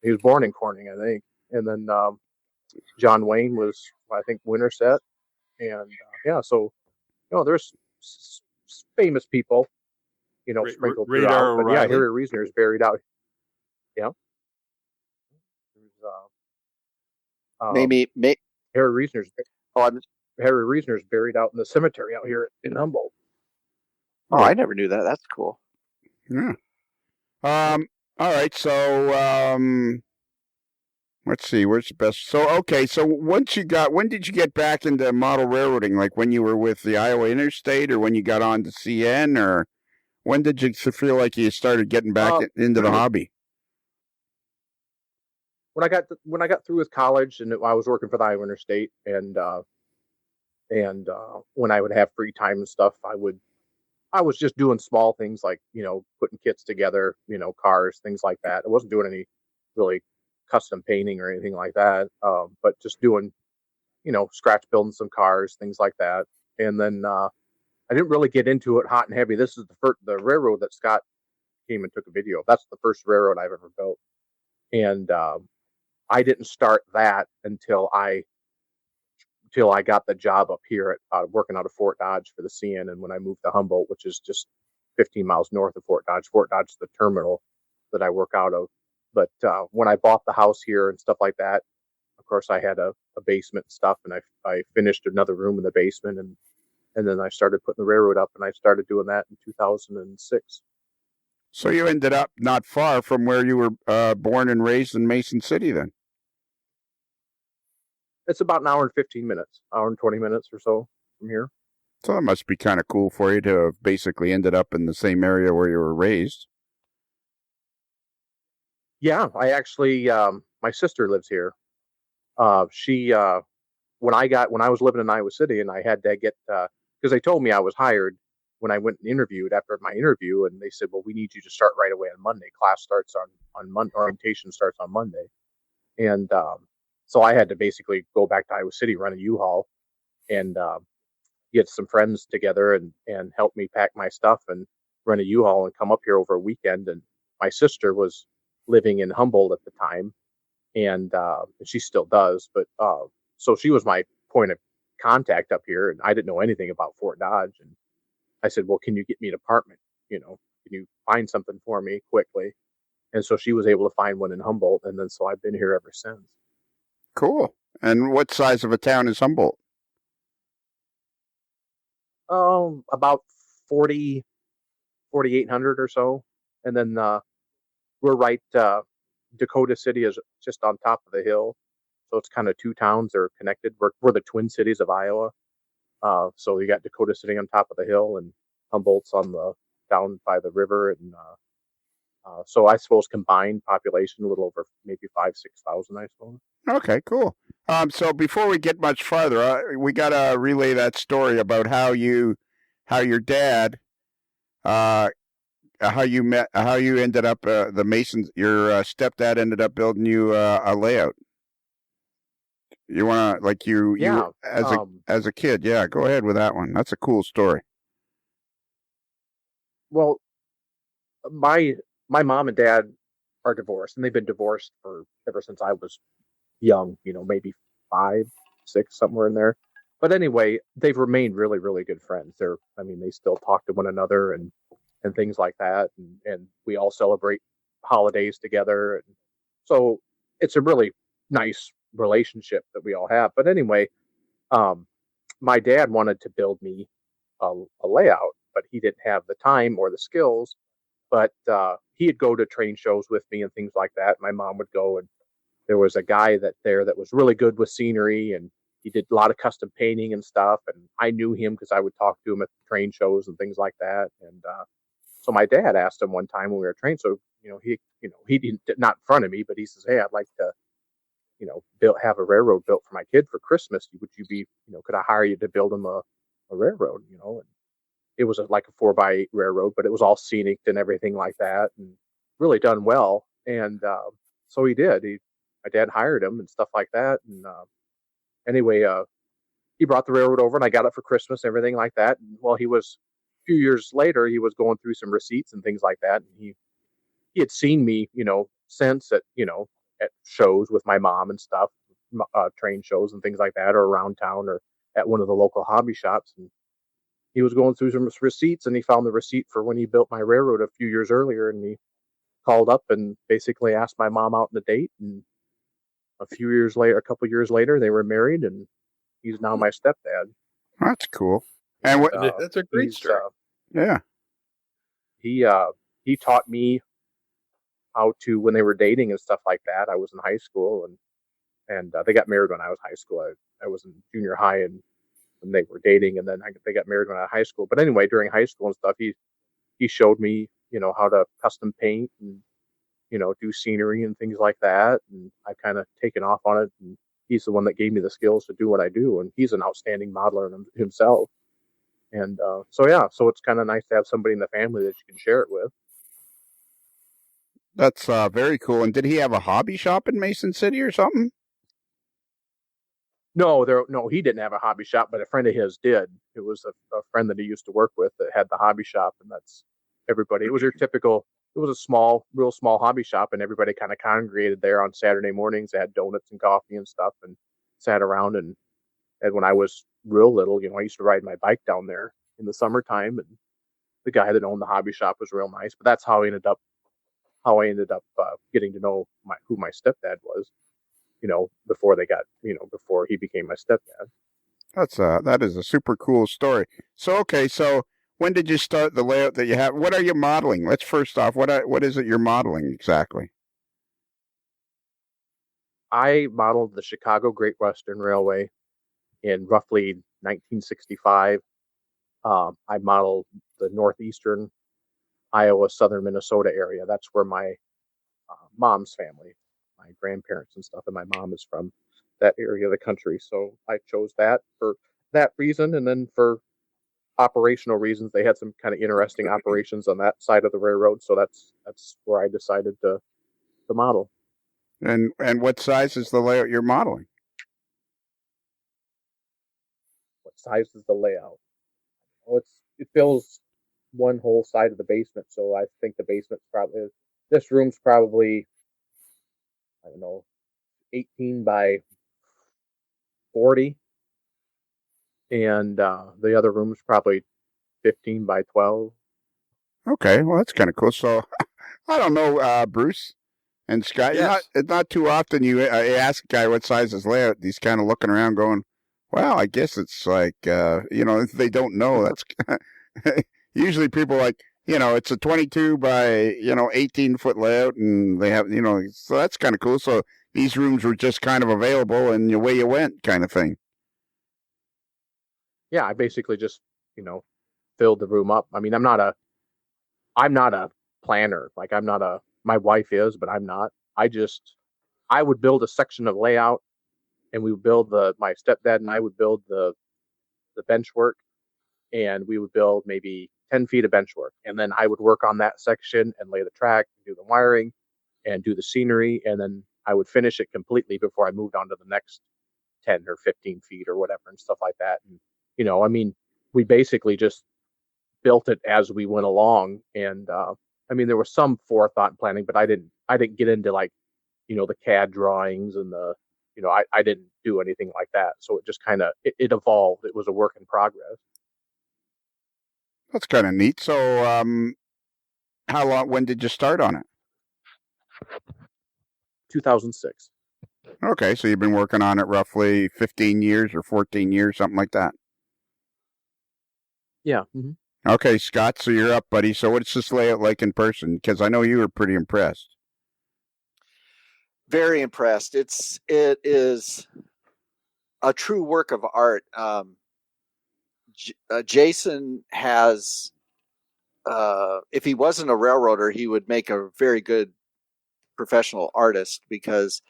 Speaker 1: He was born in Corning, I think. And then John Wayne was, I think, Winterset. And so there's famous people, sprinkled throughout. But yeah, Harry Reasoner is buried out. Yeah.
Speaker 3: Maybe
Speaker 1: Harry Reasoner's buried out in the cemetery out here in Humboldt.
Speaker 3: Oh, I never knew that. That's cool.
Speaker 2: Yeah. All right. So let's see. Where's the best? So okay. So when did you get back into model railroading? Like when you were with the Iowa Interstate, or when you got on to CN, or when did you feel like you started getting back into the hobby?
Speaker 1: When I got through with college, and I was working for the Iowa Interstate, and when I would have free time and stuff, I was just doing small things like putting kits together, cars, things like that. I wasn't doing any really custom painting or anything like that, but just doing scratch building some cars, things like that. And then I didn't really get into it hot and heavy. This is the railroad that Scott came and took a video of. That's the first railroad I've ever built, and I didn't start that until I got the job up here at working out of Fort Dodge for the CN. And when I moved to Humboldt, which is just 15 miles north of Fort Dodge is the terminal that I work out of. But when I bought the house here and stuff like that, of course, I had a basement and stuff, and I finished another room in the basement, and then I started putting the railroad up, and I started doing that in 2006.
Speaker 2: So you ended up not far from where you were born and raised in Mason City, then?
Speaker 1: It's about an hour and 15 minutes, hour and 20 minutes or so from here.
Speaker 2: So it must be kind of cool for you to have basically ended up in the same area where you were raised.
Speaker 1: Yeah, I actually, my sister lives here. She, when I was living in Iowa City, and I had to get, because they told me I was hired when I went and interviewed after my interview, and they said, well, we need you to start right away on Monday. Class starts on Monday, orientation starts on Monday. And so I had to basically go back to Iowa City, run a U-Haul, and get some friends together and help me pack my stuff and rent a U-Haul and come up here over a weekend. And my sister was living in Humboldt at the time, and she still does. But so she was my point of contact up here, and I didn't know anything about Fort Dodge. And I said, "Well, can you get me an apartment? Can you find something for me quickly?" And so she was able to find one in Humboldt, and then so I've been here ever since.
Speaker 2: Cool. And what size of a town is Humboldt?
Speaker 1: About 4,800 or so, and then we're right. Dakota City is just on top of the hill, so it's kind of two towns that are connected. We're the Twin Cities of Iowa. So you got Dakota City on top of the hill, and Humboldt's on the down by the river, and so I suppose combined population a little over maybe 5,000-6,000, I suppose.
Speaker 2: Okay, cool. So before we get much farther, we gotta relay that story about how your dad, how you met, how you ended up the Masons. Your stepdad ended up building you a layout. You wanna like you
Speaker 1: Yeah.
Speaker 2: as a kid? Yeah, go ahead with that one. That's a cool story.
Speaker 1: Well, my mom and dad are divorced, and they've been divorced for ever since I was young. Maybe 5, 6, somewhere in there. But anyway, they've remained really, really good friends. They still talk to one another and things like that, and we all celebrate holidays together. And so it's a really nice relationship that we all have. But anyway, um, my dad wanted to build me a layout, but he didn't have the time or the skills. But he'd go to train shows with me and things like that. My mom would go, and there was a guy that was really good with scenery, and he did a lot of custom painting and stuff. And I knew him because I would talk to him at the train shows and things like that. And so my dad asked him one time when we were trained. So he didn't, not in front of me, but he says, "Hey, I'd like to have a railroad built for my kid for Christmas. Would you be could I hire you to build him a railroad?" And it was like a 4x8 railroad, but it was all scenic and everything like that, and really done well. And so he did. My dad hired him and stuff like that. And anyway, he brought the railroad over, and I got it for Christmas, and everything like that. And while he was a few years later, he was going through some receipts and things like that, and he had seen me, since at shows with my mom and stuff, train shows and things like that, or around town, or at one of the local hobby shops. And he was going through some receipts, and he found the receipt for when he built my railroad a few years earlier, and he called up and basically asked my mom out on a date. And a couple years later, they were married, and he's now my stepdad.
Speaker 2: That's cool. And what?
Speaker 4: That's a great story.
Speaker 2: Yeah.
Speaker 1: He taught me how to, when they were dating and stuff like that. I was in high school, and they got married when I was high school. I was in junior high, and when they were dating, and then they got married when I was high school. But anyway, during high school and stuff, he showed me how to custom paint and do scenery and things like that. And I've kind of taken off on it. And he's the one that gave me the skills to do what I do. And he's an outstanding modeler himself. And so it's kind of nice to have somebody in the family that you can share it with.
Speaker 2: That's very cool. And did he have a hobby shop in Mason City or something?
Speaker 1: No, he didn't have a hobby shop, but a friend of his did. It was a friend that he used to work with that had the hobby shop, and that's everybody. It was a real small hobby shop, and everybody kind of congregated there on Saturday mornings. They had donuts and coffee and stuff, and sat around. And when I was real little, I used to ride my bike down there in the summertime, and the guy that owned the hobby shop was real nice. But that's how I ended up getting to know who my stepdad was. Before he became my stepdad.
Speaker 2: That is a super cool story. So when did you start the layout that you have? What are you modeling? Let's first off, what is it you're modeling exactly?
Speaker 1: I modeled the Chicago Great Western Railway in roughly 1965. I modeled the northeastern Iowa, southern Minnesota area. That's where my mom's family, my grandparents and stuff, and my mom is from that area of the country. So I chose that for that reason. And then for operational reasons, they had some kind of interesting operations on that side of the railroad. So that's where I decided to model.
Speaker 2: And what size is the layout you're modeling?
Speaker 1: What what size is the layout? Well, it fills one whole side of the basement, so I think the basement's probably this room's probably, I don't know, 18 by 40, and the other room's probably 15 by 12.
Speaker 2: Okay, well that's kind of cool. So I don't know, Bruce and Scott.
Speaker 4: Yes.
Speaker 2: It's not too often you ask a guy what size his layout. He's kind of looking around, going, "Well, I guess it's like if they don't know, that's usually people like it's a 22 by 18-foot layout, and they have so that's kind of cool. So these rooms were just kind of available, and away you went, kind of thing.
Speaker 1: Yeah, I basically just filled the room up. I mean, I'm not a planner. Like my wife is, but I'm not. I would build a section of layout, and we would build my stepdad and I would build the bench work, and we would build maybe 10 feet of bench work. And then I would work on that section and lay the track, do the wiring, and do the scenery. And then I would finish it completely before I moved on to the next 10 or 15 feet or whatever and stuff like that. And, I mean, we basically just built it as we went along. And, I mean, there was some forethought and planning, but I didn't get into like, the CAD drawings and I didn't do anything like that. So it just kind of, it evolved. It was a work in progress.
Speaker 2: That's kind of neat. So, how long? When did you start on it?
Speaker 1: 2006.
Speaker 2: Okay, so you've been working on it roughly 15 years or 14 years, something like that.
Speaker 1: Yeah. Mm-hmm.
Speaker 2: Okay, Scott, so you're up, buddy. So what's this layout like in person? Because I know you were pretty impressed.
Speaker 3: Very impressed. It is a true work of art. Jason has, if he wasn't a railroader, he would make a very good professional artist because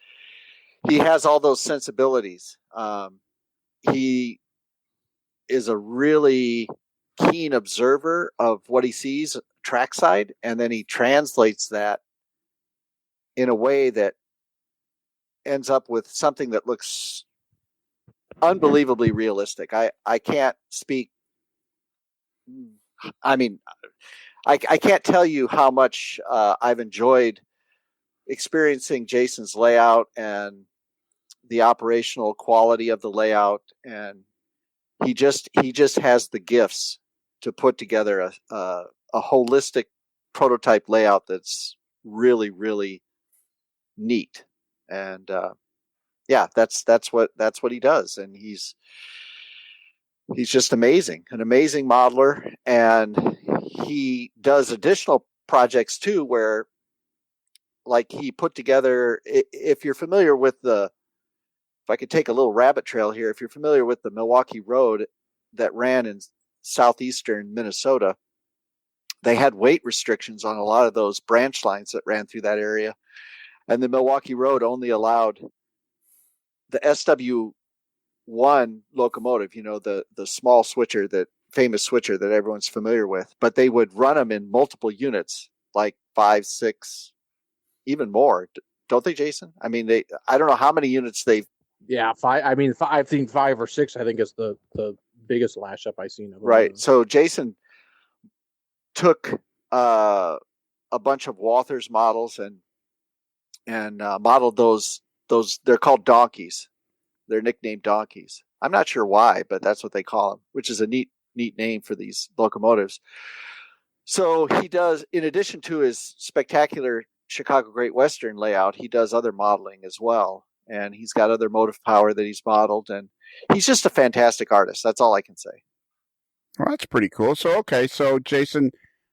Speaker 3: he has all those sensibilities. He is a really keen observer of what he sees trackside, and then he translates that in a way that ends up with something that looks unbelievably realistic. I can't speak. I mean, I can't tell you how much I've enjoyed experiencing Jason's layout and the operational quality of the layout, and he just has the gifts to put together a holistic prototype layout that's really, really neat. And yeah, that's what he does, and he's just amazing, an amazing modeler, and he does additional projects too, where like he put together. If you're familiar with if I could take a little rabbit trail here, if you're familiar with the Milwaukee Road that ran in southeastern Minnesota, they had weight restrictions on a lot of those branch lines that ran through that area. And the Milwaukee Road only allowed the SW1 locomotive, the small switcher, that famous switcher that everyone's familiar with, but they would run them in multiple units, like 5, 6, even more. Don't they, Jason? I mean, I don't know how many units they've.
Speaker 1: Yeah, 5. I mean, I think 5 or 6. I think is the biggest lash up I've seen of them.
Speaker 3: Right. So Jason took a bunch of Walther's models and modeled those. They're called donkeys. They're nicknamed donkeys. I'm not sure why, but that's what they call them, which is a neat name for these locomotives. So he does, in addition to his spectacular Chicago Great Western layout, he does other modeling as well. And he's got other motive power that he's modeled. And he's just a fantastic artist. That's all I can say.
Speaker 2: Well, that's pretty cool. So, okay. So, Jason,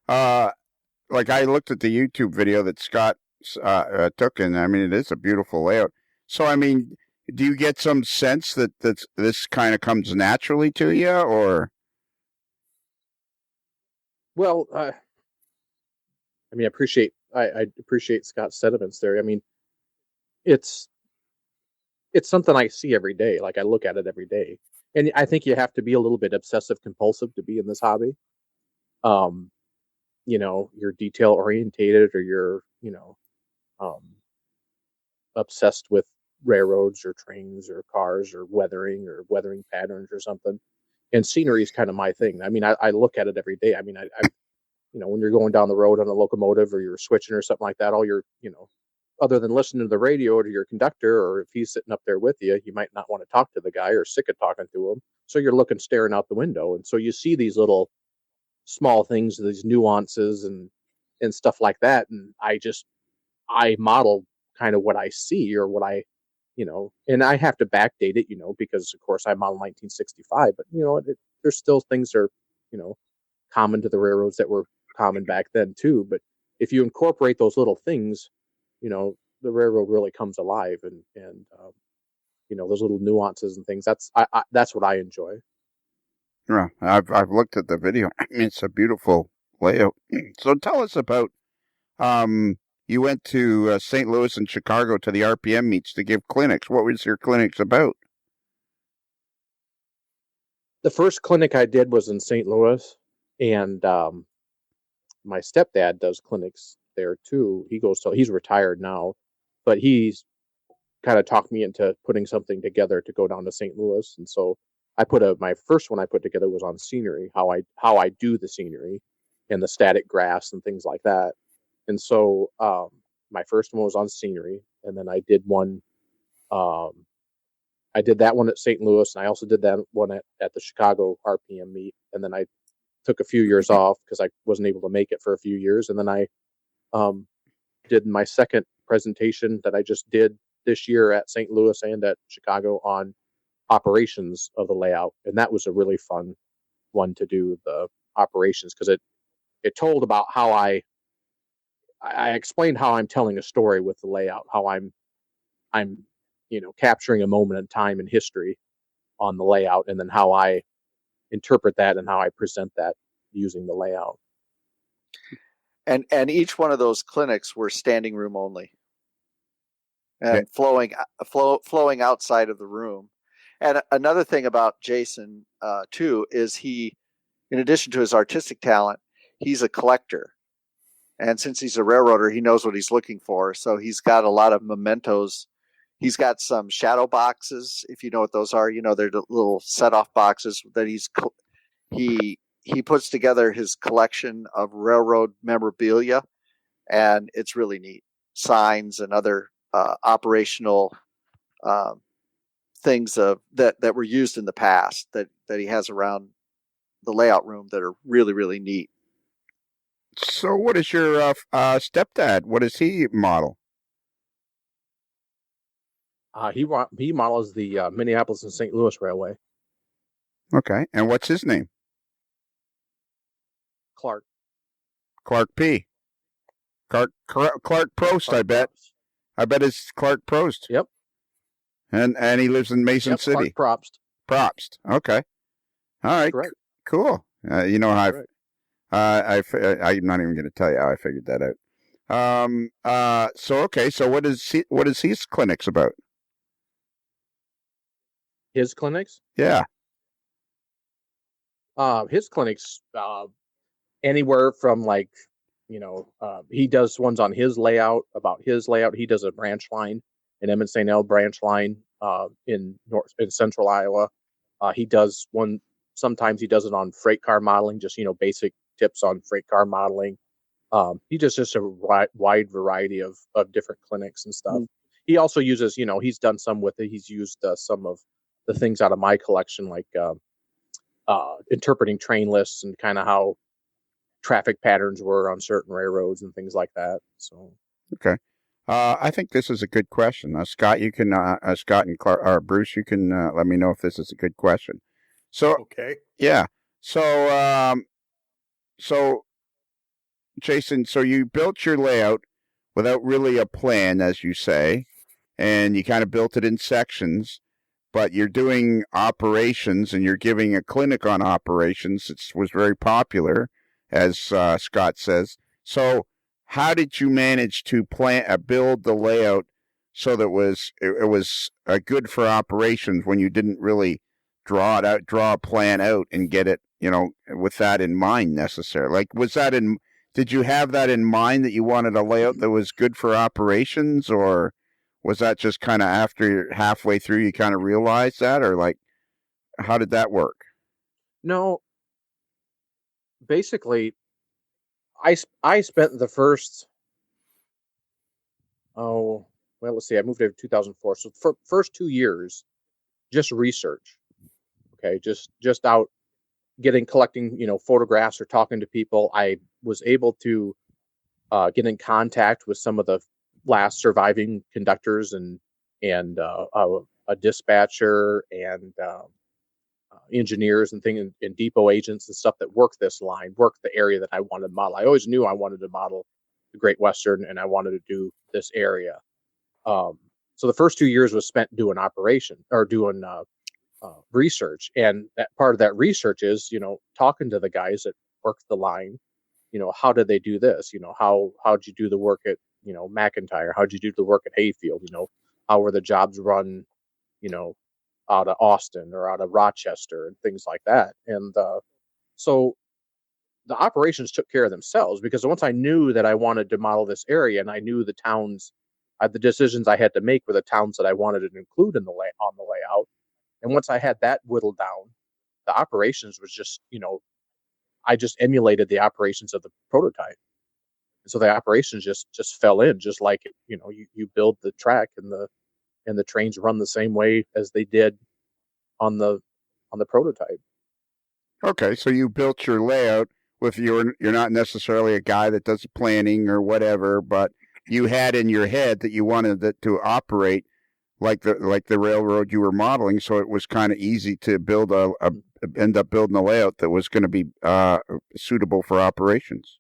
Speaker 2: like I looked at the YouTube video that Scott took, and I mean, it is a beautiful layout. So, I mean, do you get some sense that this kind of comes naturally to you, or?
Speaker 1: Well, I mean, I appreciate Scott's sentiments there. I mean, it's something I see every day. Like I look at it every day, and I think you have to be a little bit obsessive compulsive to be in this hobby. You're detail orientated, or you're um, obsessed with railroads or trains or cars or weathering patterns or something. and scenery is kind of my thing. I mean, I look at it every day. I mean, I when you're going down the road on a locomotive or you're switching or something like that, all you're, other than listening to the radio or to your conductor, or if he's sitting up there with you, you might not want to talk to the guy or sick of talking to him. So you're looking, staring out the window. And so you see these little small things, these nuances and stuff like that. And I model kind of what I see or what I, and I have to backdate it, because of course I model 1965, but there's still things that are, common to the railroads that were common back then too. But if you incorporate those little things, the railroad really comes alive, and those little nuances and things. That's what I enjoy.
Speaker 2: Yeah, I've looked at the video. It's a beautiful layout. So tell us about you went to St. Louis and Chicago to the RPM meets to give clinics. What was your clinics about?
Speaker 1: The first clinic I did was in St. Louis, and my stepdad does clinics there too. He's retired now, but he's kind of talked me into putting something together to go down to St. Louis. And so my first one I put together was on scenery, how I do the scenery and the static graphs and things like that. And so my first one was on scenery, and then I did one. I did that one at St. Louis, and I also did that one at the Chicago RPM meet. And then I took a few years off because I wasn't able to make it for a few years. And then I did my second presentation that I just did this year at St. Louis and at Chicago on operations of the layout. And that was a really fun one to do, the operations, because it told about how I explained how I'm telling a story with the layout, how I'm capturing a moment in time in history on the layout, and then how I interpret that and how I present that using the layout.
Speaker 3: And each one of those clinics were standing room only, and flowing outside of the room. And another thing about Jason too is he, in addition to his artistic talent, he's a collector. And since he's a railroader, he knows what he's looking for. So he's got a lot of mementos. He's got some shadow boxes, if you know what those are. They're the little set-off boxes that he puts together his collection of railroad memorabilia, and it's really neat. Signs and other operational things that were used in the past that he has around the layout room that are really, really neat.
Speaker 2: So what is your stepdad? What does he model?
Speaker 1: He models the Minneapolis and St. Louis Railway.
Speaker 2: Okay. And what's his name?
Speaker 1: Clark
Speaker 2: P. Clark Prost,
Speaker 1: Clark
Speaker 2: I bet.
Speaker 1: Probst.
Speaker 2: I bet it's Clark Prost.
Speaker 1: Yep.
Speaker 2: And he lives in Mason City.
Speaker 1: Clark
Speaker 2: Probst. Okay. All right.
Speaker 1: Correct.
Speaker 2: Cool. How I'm not even going to tell you how I figured that out. So what is his clinics about?
Speaker 1: His clinics?
Speaker 2: Yeah.
Speaker 1: His clinics, anywhere from he does ones on his layout, about his layout. He does a branch line, an M and St. L branch line, in central Iowa. He does one. Sometimes he does it on freight car modeling, just basic tips on freight car modeling. He does just a wide variety of different clinics and stuff. He also uses, he's done some with it. He's used some of the things out of my collection, like interpreting train lists and kind of how traffic patterns were on certain railroads and things like that. So
Speaker 2: okay, I think this is a good question. Scott, you can Scott and Clark, or Bruce, you can let me know if this is a good question. So
Speaker 4: okay,
Speaker 2: yeah. So Jason, so you built your layout without really a plan, as you say, and you kind of built it in sections. But you're doing operations and you're giving a clinic on operations. It was very popular, as Scott says. So how did you manage to build the layout so that it was good for operations when you didn't really draw a plan out and get it, with that in mind necessarily? Like, did you have that in mind that you wanted a layout that was good for operations, or was that just kind of after halfway through you kind of realized that, or like, how did that work?
Speaker 1: No, basically, I spent the first, oh, well, let's see, I moved in 2004. So for first 2 years, just research. Okay. Just out collecting, photographs or talking to people. I was able to get in contact with some of the last surviving conductors and a dispatcher and engineers and things and depot agents and stuff that work this line, work the area that I wanted to model. I always knew I wanted to model the Great Western and I wanted to do this area. Um, so the first 2 years was spent doing operation or doing research, and that part of that research is talking to the guys that work the line. How did they do this? How'd you do the work at McIntyre? How'd you do the work at Hayfield? How were the jobs run? You know, out of Austin or out of Rochester and things like that. And so the operations took care of themselves because once I knew that I wanted to model this area and I knew the towns, the decisions I had to make were the towns that I wanted to include in on the layout. And once I had that whittled down, the operations was just, I just emulated the operations of the prototype. And so the operations just fell in, just like, you build the track and the trains run the same way as they did on the prototype.
Speaker 2: Okay, so you built your layout with you're not necessarily a guy that does planning or whatever, but you had in your head that you wanted it to operate like the railroad you were modeling, so it was kind of easy to build end up building a layout that was going to be suitable for operations.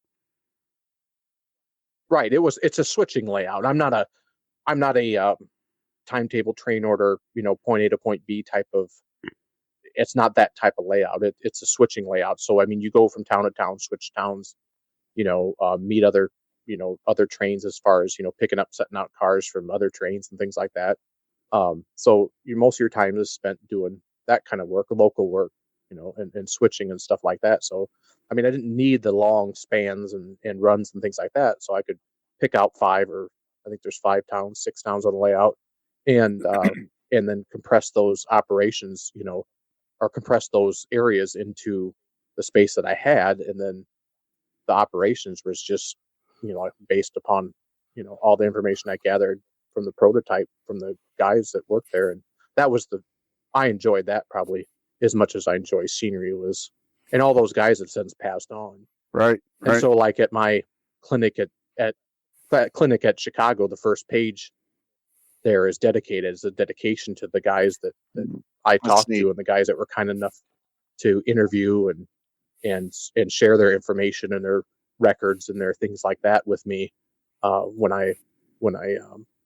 Speaker 1: Right. It's a switching layout. I'm not a timetable train order, point A to point B type of. It's not that type of layout. It's a switching layout. So I mean, you go from town to town, switch towns, meet other trains as far as picking up, setting out cars from other trains and things like that. So most of your time is spent doing that kind of work, local work, and switching and stuff like that. So, I mean, I didn't need the long spans and runs and things like that. So I could pick out I think there's 5 towns, 6 towns on the layout, and then compress those operations, or compress those areas into the space that I had, and then the operations was just, based upon, all the information I gathered from the prototype from the guys that worked there, and that was I enjoyed that probably as much as I enjoy scenery was, and all those guys have since passed on.
Speaker 2: Right.
Speaker 1: And so, like at my clinic at that clinic at Chicago, the first page there is dedicated as a dedication to the guys that I talked to and the guys that were kind enough to interview and share their information and their records and their things like that with me when I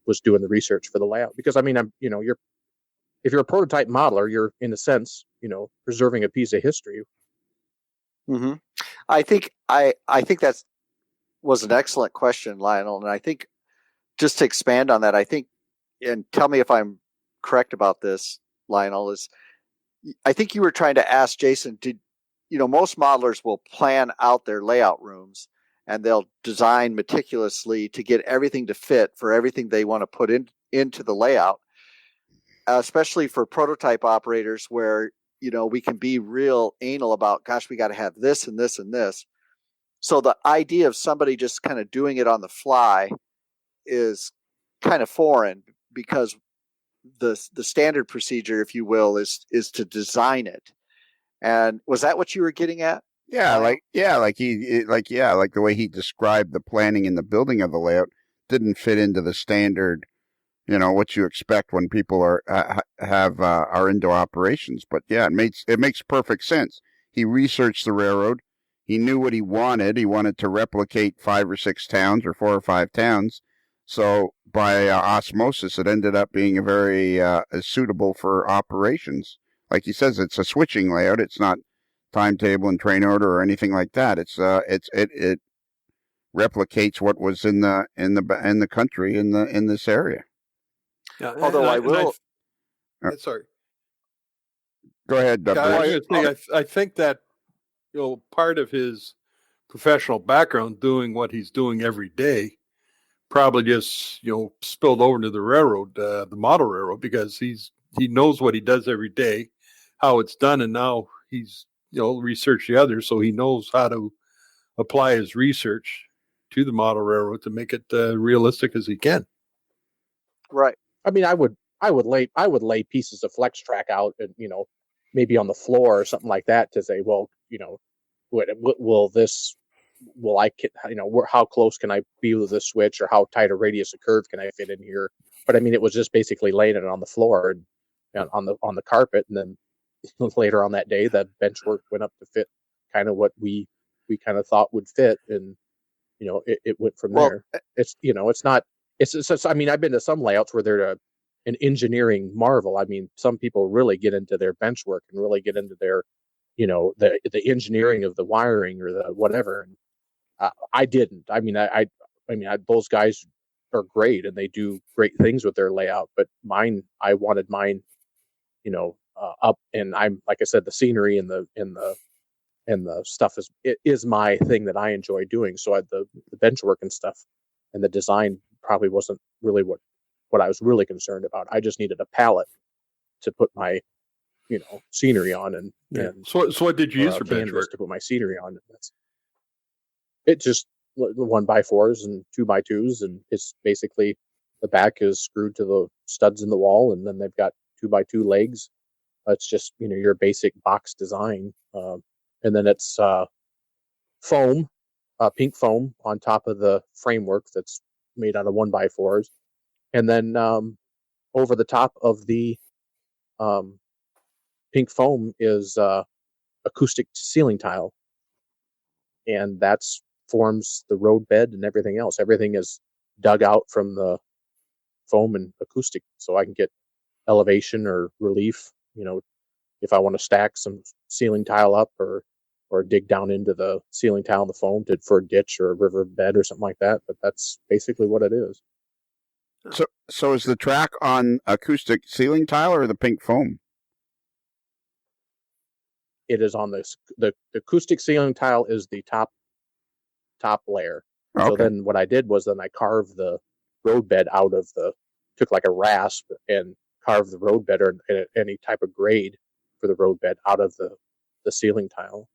Speaker 1: was doing the research for the layout. Because I mean, if you're a prototype modeler, you're in a sense, preserving a piece of history.
Speaker 3: Mm-hmm. I think that was an excellent question, Lionel, and I think just to expand on that, I think, and tell me if I'm correct about this, Lionel, is I think you were trying to ask Jason, most modelers will plan out their layout rooms and they'll design meticulously to get everything to fit for everything they want to put into the layout, especially for prototype operators where, we can be real anal about, gosh, we got to have this and this and this. So the idea of somebody just kind of doing it on the fly is kind of foreign, because the standard procedure, if you will, is to design it. And was that what you were getting at?
Speaker 2: Yeah, like the way he described the planning and the building of the layout didn't fit into the standard, what you expect when people are into operations. But yeah, it makes perfect sense. He researched the railroad. He knew what he wanted. He wanted to replicate 5 or 6 towns or 4 or 5 towns. So by osmosis, it ended up being a very suitable for operations. Like he says, it's a switching layout. It's not timetable and train order or anything like that. It replicates what was in the country in this area.
Speaker 4: Yeah,
Speaker 3: although I will.
Speaker 4: Sorry.
Speaker 2: Go ahead,
Speaker 4: Bruce. I was going to say, I think that part of his professional background, doing what he's doing every day, probably just spilled over to the railroad, the model railroad, because he knows what he does every day, how it's done, and now he's research the others, so he knows how to apply his research to the model railroad to make it realistic as he can.
Speaker 3: Right.
Speaker 1: I mean, I would lay pieces of flex track out, and maybe on the floor or something like that to say, well, will I, how close can I be with this switch, or how tight a radius of curve can I fit in here? But I mean, it was just basically laying it on the floor and on the carpet, and then later on that day, the bench work went up to fit kind of what we kind of thought would fit, and it went from there. It's it's not. It's I mean, I've been to some layouts where they're an engineering marvel. I mean, some people really get into their bench work and really get into their the engineering of the wiring or the whatever. And I didn't. I mean, those guys are great and they do great things with their layout. But I wanted mine, up. And I'm, like I said, the scenery and the stuff is my thing that I enjoy doing. So the bench work and stuff and the design probably wasn't really what I was really concerned about. I just needed a palette to put my scenery on, and
Speaker 4: so what did you use for bench
Speaker 1: canvas
Speaker 4: work
Speaker 1: to put my scenery on? It just 1x4s and 2x2s, and it's basically the back is screwed to the studs in the wall, and then they've got 2x2 legs. It's just your basic box design, and then it's foam, pink foam on top of the framework that's made out of 1x4s, and then over the top of the pink foam is acoustic ceiling tile, and that's forms the road bed and everything else. Everything is dug out from the foam and acoustic, so I can get elevation or relief. If I want to stack some ceiling tile up or dig down into the ceiling tile and the foam for a ditch or a river bed or something like that. But that's basically what it is.
Speaker 2: So is the track on acoustic ceiling tile or the pink foam?
Speaker 1: It is on the acoustic ceiling tile is the top layer. Okay. So then what I did was I carved the road bed out of took like a rasp and carved the road bed or any type of grade for the road bed out of the ceiling tile.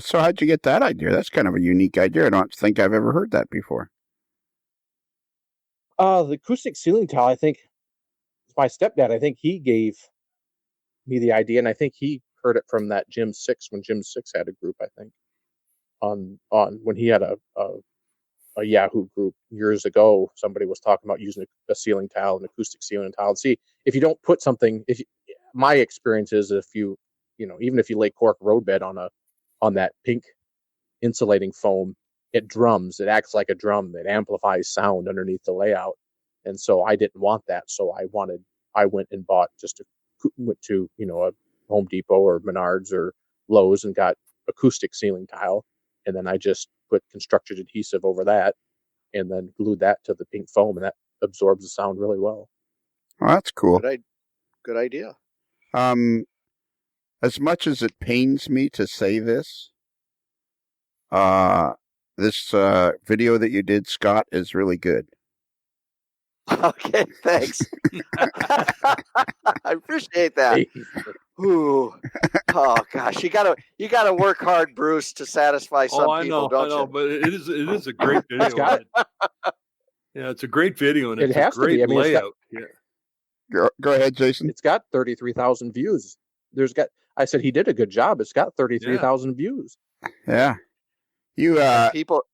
Speaker 2: So how'd you get that idea? That's kind of a unique idea. I don't think I've ever heard that before.
Speaker 1: The acoustic ceiling tile, I think my stepdad, I think he gave me the idea, and I think he heard it from that Jim Six when Jim Six had a group, I think, on when he had a Yahoo group years ago. Somebody was talking about using a ceiling tile, an acoustic ceiling tile. And see, if you don't put something, my experience is if even if you lay cork road bed on that pink insulating foam, it drums. It acts like a drum. It amplifies sound underneath the layout. And so I didn't want that. So I went and went to a Home Depot or Menards or Lowe's and got acoustic ceiling tile. And then I just put constructed adhesive over that and then glued that to the pink foam, and that absorbs the sound really well.
Speaker 2: Oh, that's cool.
Speaker 3: Good idea.
Speaker 2: As much as it pains me to say this, this video that you did, Scott, is really good.
Speaker 3: Okay, thanks. I appreciate that. Ooh. Oh gosh, you gotta work hard, Bruce, to satisfy some people, don't you?
Speaker 4: But it is a great video. It's a great video, and it's a great layout.
Speaker 2: Go ahead, Jason.
Speaker 1: It's got 33,000 views. I said he did a good job. It's got 33,000 views.
Speaker 2: Yeah.
Speaker 3: People.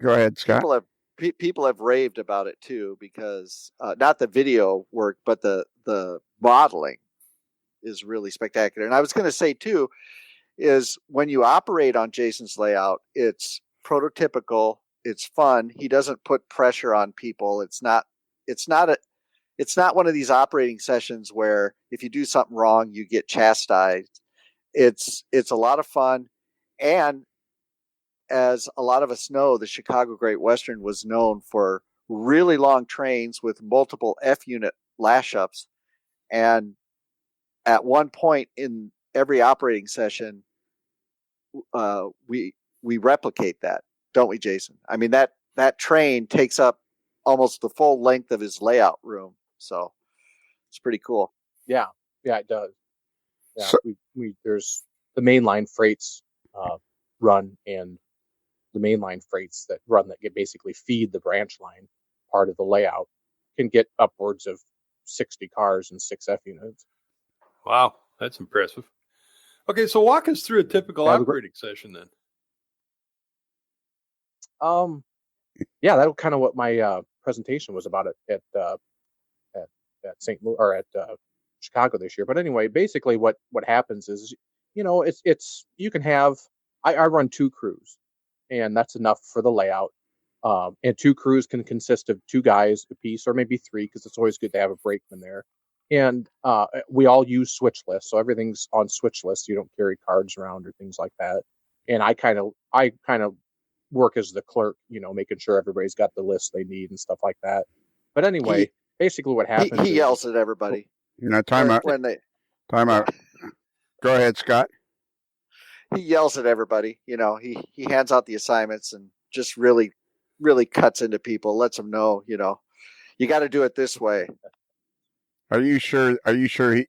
Speaker 2: Go ahead, Scott.
Speaker 3: People have raved about it too, because not the video work, but the modeling is really spectacular. And I was going to say too, is when you operate on Jason's layout, it's prototypical, it's fun. He doesn't put pressure on people. It's not one of these operating sessions where if you do something wrong, you get chastised. It's a lot of fun. And as a lot of us know, the Chicago Great Western was known for really long trains with multiple F-unit lash-ups. And at one point in every operating session, we replicate that, don't we, Jason? I mean, that train takes up almost the full length of his layout room. So it's pretty cool.
Speaker 1: Yeah, it does. Yeah, so, there's mainline freights run, and the mainline freights that run that basically feed the branch line part of the layout can get upwards of 60 cars and 6F units.
Speaker 4: Wow, that's impressive. Okay, so walk us through a typical operating session then.
Speaker 1: Yeah, that's kind of what my presentation was about at St. Louis or at Chicago this year. But anyway, basically what happens is, it's you can have I run 2 crews, and that's enough for the layout. And 2 crews can consist of 2 guys a piece, or maybe 3, because it's always good to have a brakeman there. And we all use switch lists, so everything's on switch lists. You don't carry cards around or things like that. And I kind of work as the clerk, making sure everybody's got the list they need and stuff like that. But anyway, basically what happens
Speaker 3: he yells at everybody.
Speaker 2: Time out. Time out. Go ahead, Scott.
Speaker 3: He yells at everybody. He hands out the assignments and just really, really cuts into people, lets them know, you got to do it this way.
Speaker 2: Are you sure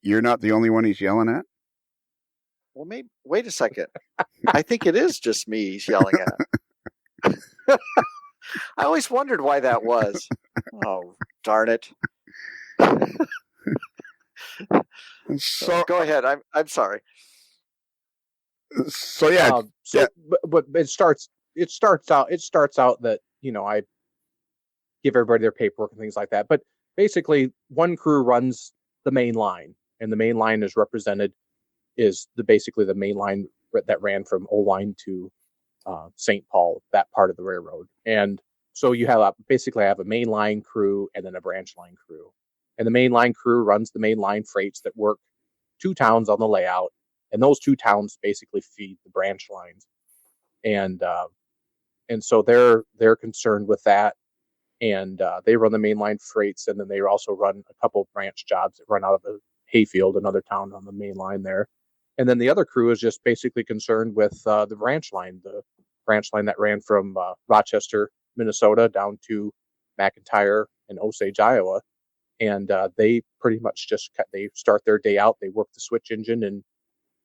Speaker 2: you're not the only one he's yelling at?
Speaker 3: Well, maybe. Wait a second. I think it is just me he's yelling at. I always wondered why that was. Oh, darn it.
Speaker 2: So
Speaker 3: go ahead. I'm sorry.
Speaker 2: So yeah.
Speaker 1: But it starts out that, I give everybody their paperwork and things like that. But basically, one crew runs the main line, and the main line is basically the main line that ran from Oline to St. Paul, that part of the railroad. And so you have basically a main line crew and then a branch line crew. And the main line crew runs the main line freights that work 2 towns on the layout, and those 2 towns basically feed the branch lines. And so they're concerned with that. And they run the mainline freights, and then they also run a couple of branch jobs that run out of a Hayfield, another town on the main line there. And then the other crew is just basically concerned with the branch line that ran from Rochester, Minnesota, down to McIntyre and Osage, Iowa. And they pretty much they start their day out. They work the switch engine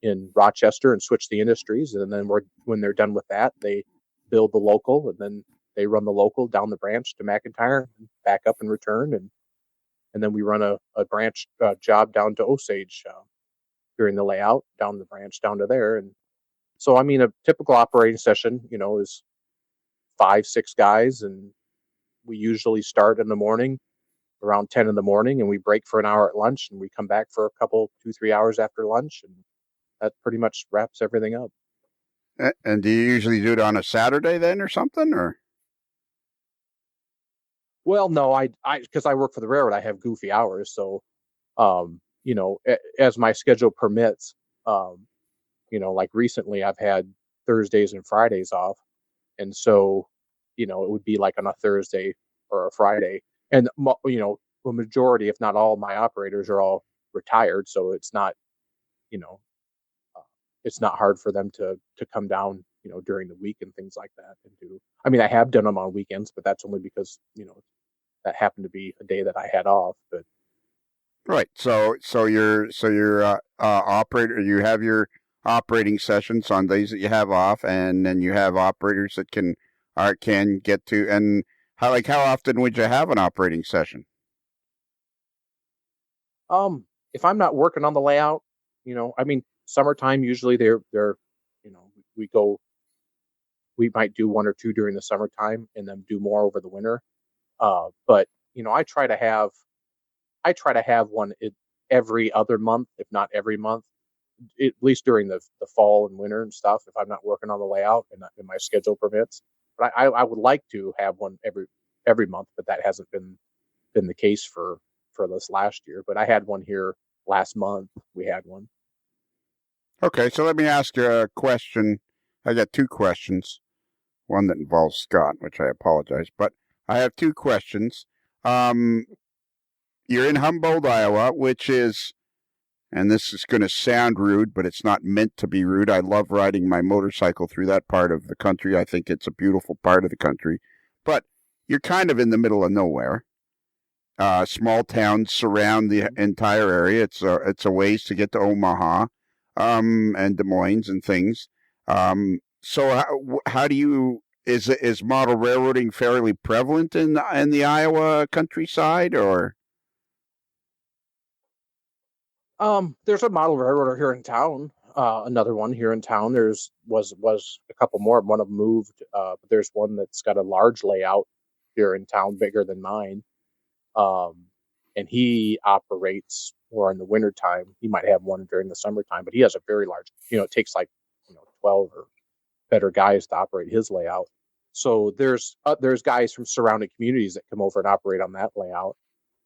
Speaker 1: in Rochester and switch the industries, and then when they're done with that, they build the local, and then they run the local down the branch to McIntyre, back up and return, and then we run a branch job down to Osage during the layout, down the branch down to there. And so, a typical operating session, is 5-6 guys, and we usually start in the morning around 10 in the morning, and we break for an hour at lunch, and we come back for a couple 2-3 hours after lunch, and that pretty much wraps everything up.
Speaker 2: And do you usually do it on a Saturday then, or something, or?
Speaker 1: Well, no, I because I work for the railroad, I have goofy hours. So, as my schedule permits, like recently I've had Thursdays and Fridays off. And so, it would be like on a Thursday or a Friday. And, the majority, if not all, my operators are all retired. So it's not, it's not hard for them to come down, during the week and things like that. And I have done them on weekends, but that's only because, that happened to be a day that I had off. But
Speaker 2: right. So your operator, you have your operating sessions on days that you have off, and then you have operators that can get to. And how often would you have an operating session?
Speaker 1: If I'm not working on the layout, summertime usually we might do 1 or 2 during the summertime, and then do more over the winter. But I try to have one every other month, if not every month, at least during the fall and winter and stuff, if I'm not working on the layout and my schedule permits. But I would like to have one every month, but that hasn't been the case for this last year. But I had one here last month. We had one.
Speaker 2: Okay, so let me ask you a question. I got 2 questions. One that involves Scott, which I apologize, but I have 2 questions. You're in Humboldt, Iowa, which is, and this is going to sound rude, but it's not meant to be rude. I love riding my motorcycle through that part of the country. I think it's a beautiful part of the country. But you're kind of in the middle of nowhere. Small towns surround the entire area. It's a ways to get to Omaha. and Des Moines and things. So how do you is model railroading fairly prevalent in the Iowa countryside, or?
Speaker 1: There's a model railroader here in town. Another one here in town. Was a couple more. One of them moved. But there's one that's got a large layout here in town, bigger than mine. And he operates more in the wintertime. He might have one during the summertime, but he has a very large. It takes like 12 or better guys to operate his layout. So there's guys from surrounding communities that come over and operate on that layout.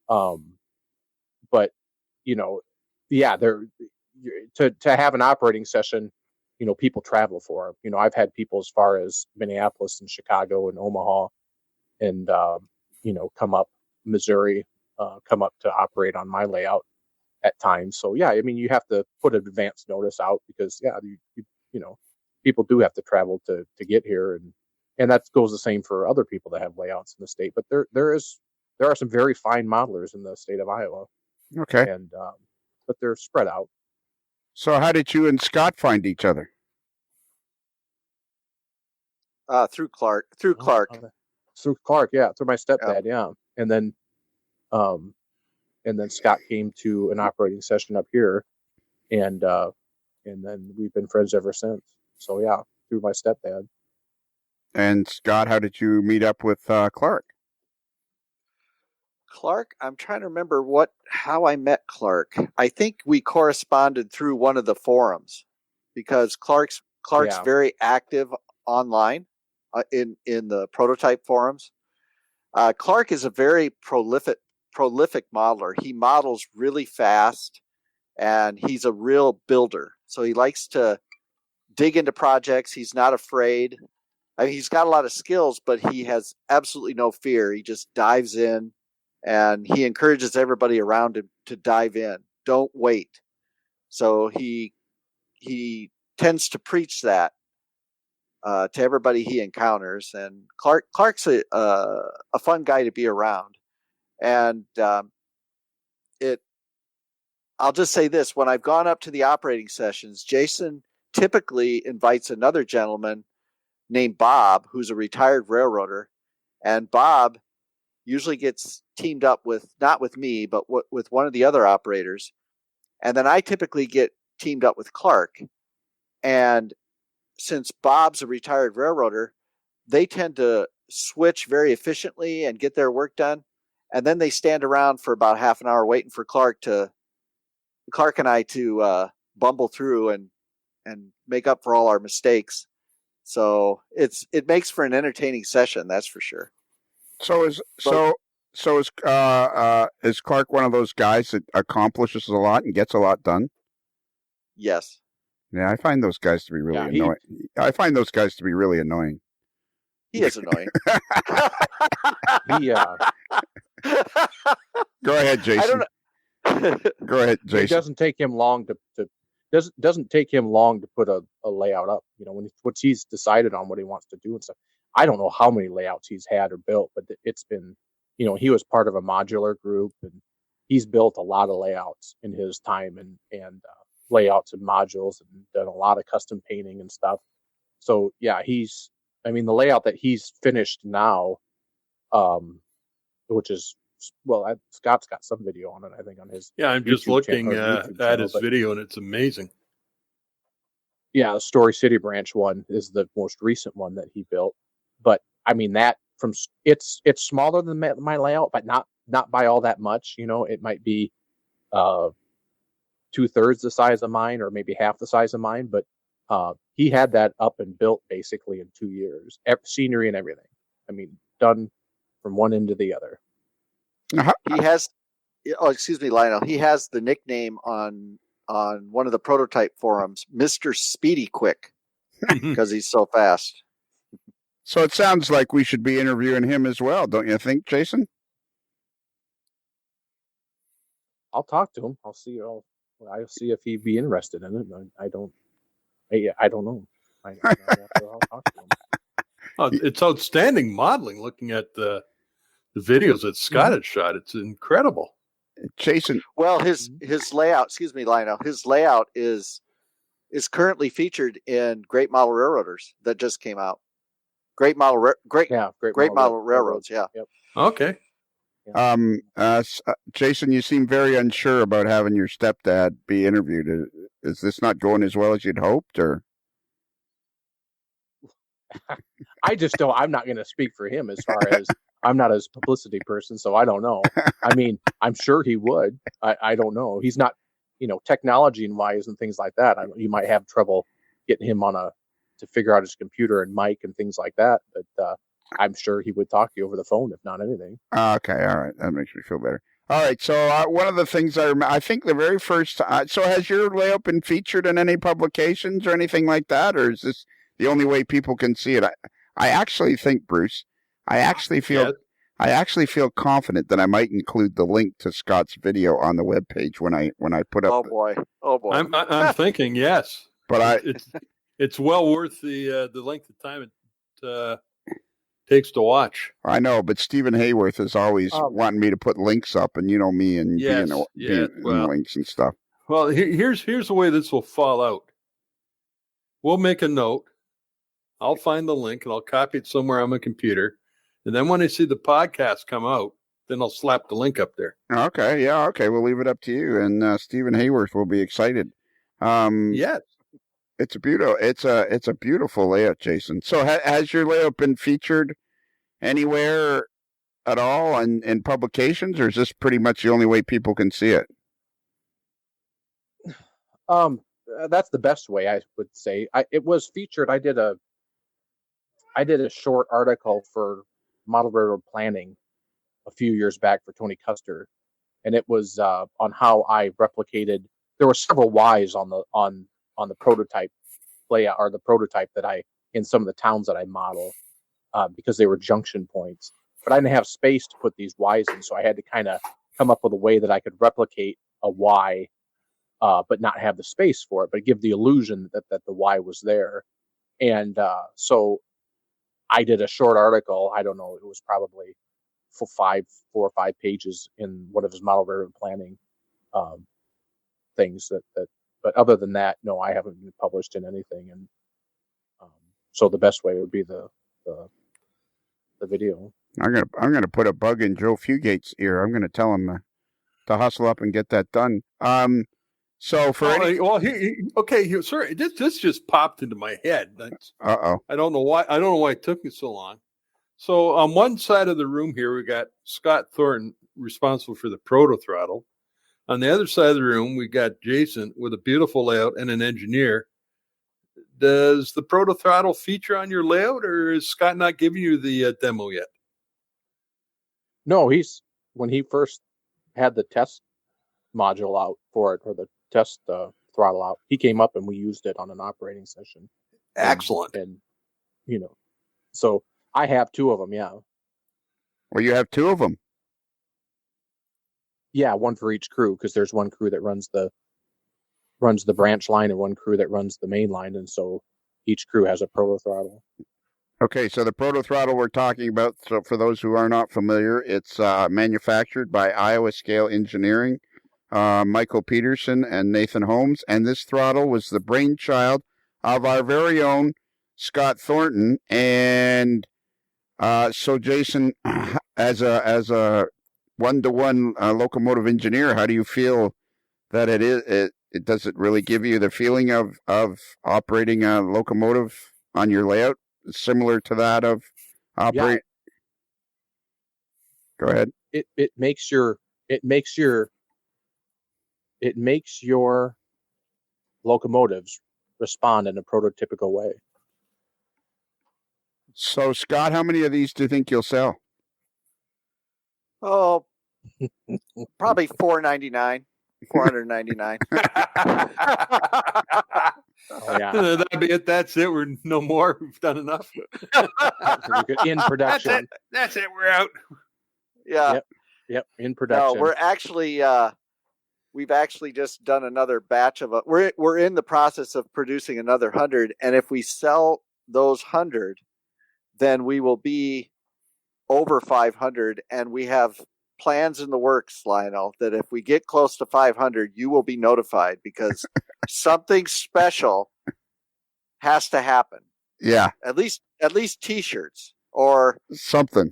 Speaker 1: But yeah, to have an operating session, people travel for. I've had people as far as Minneapolis and Chicago and Omaha, and come up Missouri, come up to operate on my layout at times. So yeah, I mean, you have to put an advance notice out because people do have to travel to get here, and that goes the same for other people that have layouts in the state. But there are some very fine modelers in the state of Iowa.
Speaker 2: Okay.
Speaker 1: And but they're spread out.
Speaker 2: So how did you and Scott find each other?
Speaker 3: Through Clark. Through Clark.
Speaker 1: Through Clark, yeah. Through my stepdad, yeah. And then Scott came to an operating session up here, and then we've been friends ever since. So yeah, through my stepdad.
Speaker 2: And Scott, how did you meet up with Clark?
Speaker 3: Clark, I'm trying to remember how I met Clark. I think we corresponded through one of the forums because Clark's very active online in the prototype forums. Clark is a very prolific modeler. He models really fast, and he's a real builder. So he likes to dig into projects. He's not afraid. I mean, he's got a lot of skills, but he has absolutely no fear. He just dives in. And he encourages everybody around him to dive in. Don't wait. So he tends to preach that to everybody he encounters. And Clark's a fun guy to be around. And I'll just say this: when I've gone up to the operating sessions, Jason typically invites another gentleman named Bob, who's a retired railroader, and Bob usually gets teamed up with, not with me, but with one of the other operators. And then I typically get teamed up with Clark. And since Bob's a retired railroader, they tend to switch very efficiently and get their work done. And then they stand around for about half an hour waiting for Clark and I to bumble through and make up for all our mistakes. So it makes for an entertaining session, that's for sure.
Speaker 2: So is Clark one of those guys that accomplishes a lot and gets a lot done?
Speaker 3: Yes.
Speaker 2: Yeah, I find those guys to be really annoying. I find those guys to be really annoying.
Speaker 3: He is annoying.
Speaker 2: Go ahead, Jason. Go ahead, Jason.
Speaker 1: It doesn't take him long doesn't take him long to put a layout up. Once he's decided on what he wants to do and stuff. I don't know how many layouts he's had or built, but it's been, he was part of a modular group, and he's built a lot of layouts in his time and layouts and modules, and done a lot of custom painting and stuff. So yeah, the layout that he's finished now, which is, Scott's got some video on it, I think, on his.
Speaker 4: Yeah, I'm just looking at his video, and it's amazing.
Speaker 1: Yeah, the Story City Branch one is the most recent one that he built. But I mean, it's smaller than my layout, but not by all that much. It might be 2/3 the size of mine, or maybe half the size of mine. But he had that up and built basically in 2 years, scenery and everything. I mean, done from one end to the other.
Speaker 3: He has. Oh, excuse me, Lionel. He has the nickname on one of the prototype forums, Mr. Speedy Quick, because he's so fast.
Speaker 2: So it sounds like we should be interviewing him as well, don't you think, Jason?
Speaker 1: I'll talk to him. I'll see if he'd be interested in it. I don't know. I'll talk to him.
Speaker 4: Oh, it's outstanding modeling. Looking at the videos that Scott had shot, it's incredible.
Speaker 2: Jason.
Speaker 3: Well, his layout. Excuse me, Lionel. His layout is is currently featured in Great Model Railroaders that just came out. Great Model Great Model Railroads. Yeah.
Speaker 1: Yep.
Speaker 4: Okay.
Speaker 2: Jason, you seem very unsure about having your stepdad be interviewed. Is this not going as well as you'd hoped, or?
Speaker 1: I just don't. I'm not going to speak for him as far as I'm not his publicity person, so I don't know. I mean, I'm sure he would. I don't know. He's not, technology and wise and things like that. You might have trouble getting him to figure out his computer and mic and things like that. But I'm sure he would talk to you over the phone, if not anything.
Speaker 2: Okay, all right, that makes me feel better. All right, so one of the things I think the very first. So has your layout been featured in any publications or anything like that, or is this the only way people can see it? I actually think, Bruce, I actually feel confident that I might include the link to Scott's video on the webpage when I put up.
Speaker 3: Oh boy!
Speaker 4: I'm thinking yes,
Speaker 2: but
Speaker 4: it's well worth the length of time it takes to watch.
Speaker 2: I know, but Stephen Hayworth is always wanting me to put links up, and you know me and being links and stuff.
Speaker 4: Well, here's the way this will fall out. We'll make a note. I'll find the link and I'll copy it somewhere on my computer. And then when I see the podcast come out, then I'll slap the link up there.
Speaker 2: Okay, yeah, okay. We'll leave it up to you. And Stephen Hayworth will be excited.
Speaker 4: Yes.
Speaker 2: It's a beautiful layout, Jason. So has your layout been featured anywhere at all in publications, or is this pretty much the only way people can see it?
Speaker 1: That's the best way, I would say. It was featured. I did a short article for Model Railroad Planning a few years back for Tony Custer, and it was on how I replicated. There were several Ys on the prototype layout, or the prototype that I in some of the towns that I model, because they were junction points. But I didn't have space to put these Ys in, so I had to kind of come up with a way that I could replicate a Y, but not have the space for it, but give the illusion that the Y was there. And so I did a short article. I don't know. It was probably 4 or 5 pages in one of his model railroad planning things. But other than that, no, I haven't been published in anything. And so the best way would be the video.
Speaker 2: I'm gonna put a bug in Joe Fugate's ear. I'm gonna tell him to hustle up and get that done. So for
Speaker 4: sorry, this just popped into my head. I don't know why it took me so long. So on one side of the room here, we got Scott Thornton, responsible for the proto throttle. On the other side of the room, we got Jason with a beautiful layout and an engineer. Does the proto throttle feature on your layout, or is Scott not giving you the demo yet?
Speaker 1: No, when he first had the test module out for it, or the test throttle out, he came up and we used it on an operating session.
Speaker 4: Excellent.
Speaker 1: And so I have 2 of them. Yeah.
Speaker 2: Well, you have 2 of them.
Speaker 1: Yeah, one for each crew, because there's one crew that runs the branch line and one crew that runs the main line, and so each crew has a proto throttle.
Speaker 2: Okay, so the proto throttle we're talking about, so for those who are not familiar, it's manufactured by Iowa Scale Engineering, Michael Peterson and Nathan Holmes, and this throttle was the brainchild of our very own Scott Thornton. And so, Jason, as a one-to-one locomotive engineer, how do you feel that does it really give you the feeling of operating a locomotive on your layout, similar to that of operate? Yeah. Go ahead.
Speaker 1: It makes your locomotives respond in a prototypical way.
Speaker 2: So, Scott, how many of these do you think you'll sell?
Speaker 3: Oh, probably $499.
Speaker 1: Oh, yeah.
Speaker 4: That'd be it. That's it. We're no more. We've done enough.
Speaker 1: In production.
Speaker 4: That's it. We're out.
Speaker 3: Yeah.
Speaker 1: Yep. In production.
Speaker 3: No, we're actually we've actually just done another batch of we're in the process of producing another 100, and if we sell those 100, then we will be over 500, and we have plans in the works, Lionel, that if we get close to 500, you will be notified because something special has to happen.
Speaker 2: Yeah.
Speaker 3: At least T-shirts or
Speaker 2: Something.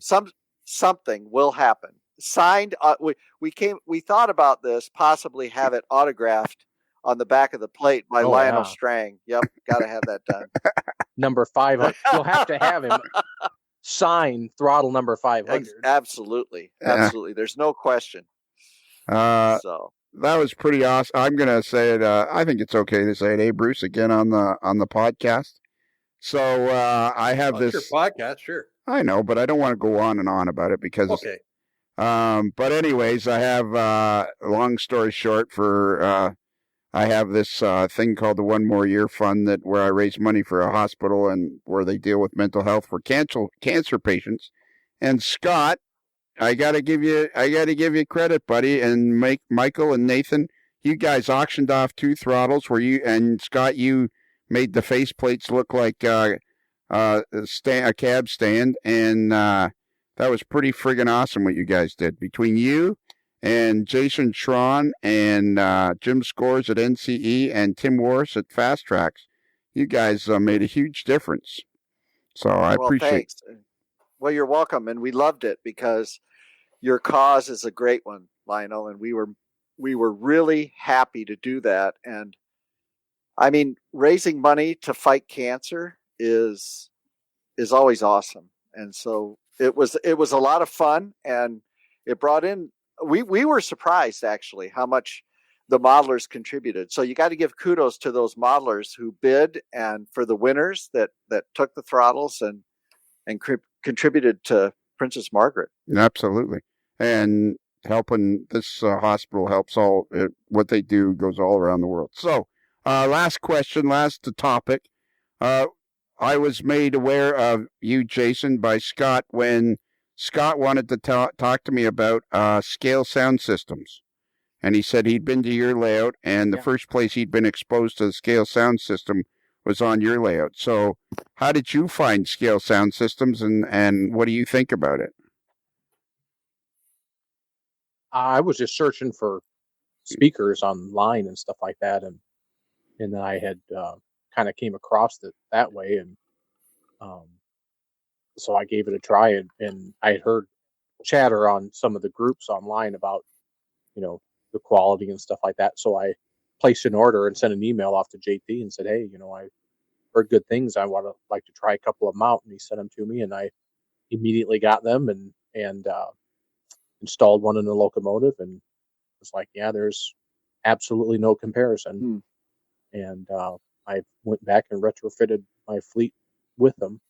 Speaker 3: Something will happen. Signed. We thought about this, possibly have it autographed on the back of the plate by Lionel Strang. Yep, got to have that done.
Speaker 1: Number 500. You'll have to have him sign throttle number 500.
Speaker 3: Absolutely. There's no question.
Speaker 2: So that was pretty awesome. I'm gonna say it. I think it's okay to say it. Hey, Bruce, again on the podcast. So I have this
Speaker 4: your podcast, sure.
Speaker 2: I know, but I don't want to go on and on about it because
Speaker 4: okay.
Speaker 2: But anyways, I have long story short for I have this thing called the One More Year Fund where I raise money for a hospital and where they deal with mental health for cancer patients. And Scott, I gotta give you credit, buddy, and Michael and Nathan. You guys auctioned off 2 throttles where Scott, you made the faceplates look like a cab stand, and that was pretty friggin' awesome what you guys did. Between you and Jason Schron and Jim Scores at NCE and Tim Warris at Fast Tracks, you guys made a huge difference. So I appreciate
Speaker 3: thanks. Well, you're welcome, and we loved it because your cause is a great one, Lionel, and we were really happy to do that. And I mean, raising money to fight cancer is always awesome. And so it was a lot of fun, and it brought in, we were surprised actually how much the modelers contributed. So you got to give kudos to those modelers who bid, and for the winners that took the throttles and contributed to Princess Margaret.
Speaker 2: Absolutely. And helping this hospital helps what they do goes all around the world. So last question, last topic. I was made aware of you, Jason, by Scott when Scott wanted to talk to me about scale sound systems. And he said he'd been to your layout, and the first place he'd been exposed to the scale sound system was on your layout. So how did you find scale sound systems, and what do you think about it?
Speaker 1: I was just searching for speakers online and stuff like that, and then I had kind of came across it that way, and so I gave it a try, and I had heard chatter on some of the groups online about, the quality and stuff like that. So I placed an order and sent an email off to JT and said, hey, I heard good things. I like to try a couple of them out. And he sent them to me, and I immediately got them and installed one in the locomotive, and was like, yeah, there's absolutely no comparison. And I went back and retrofitted my fleet with them.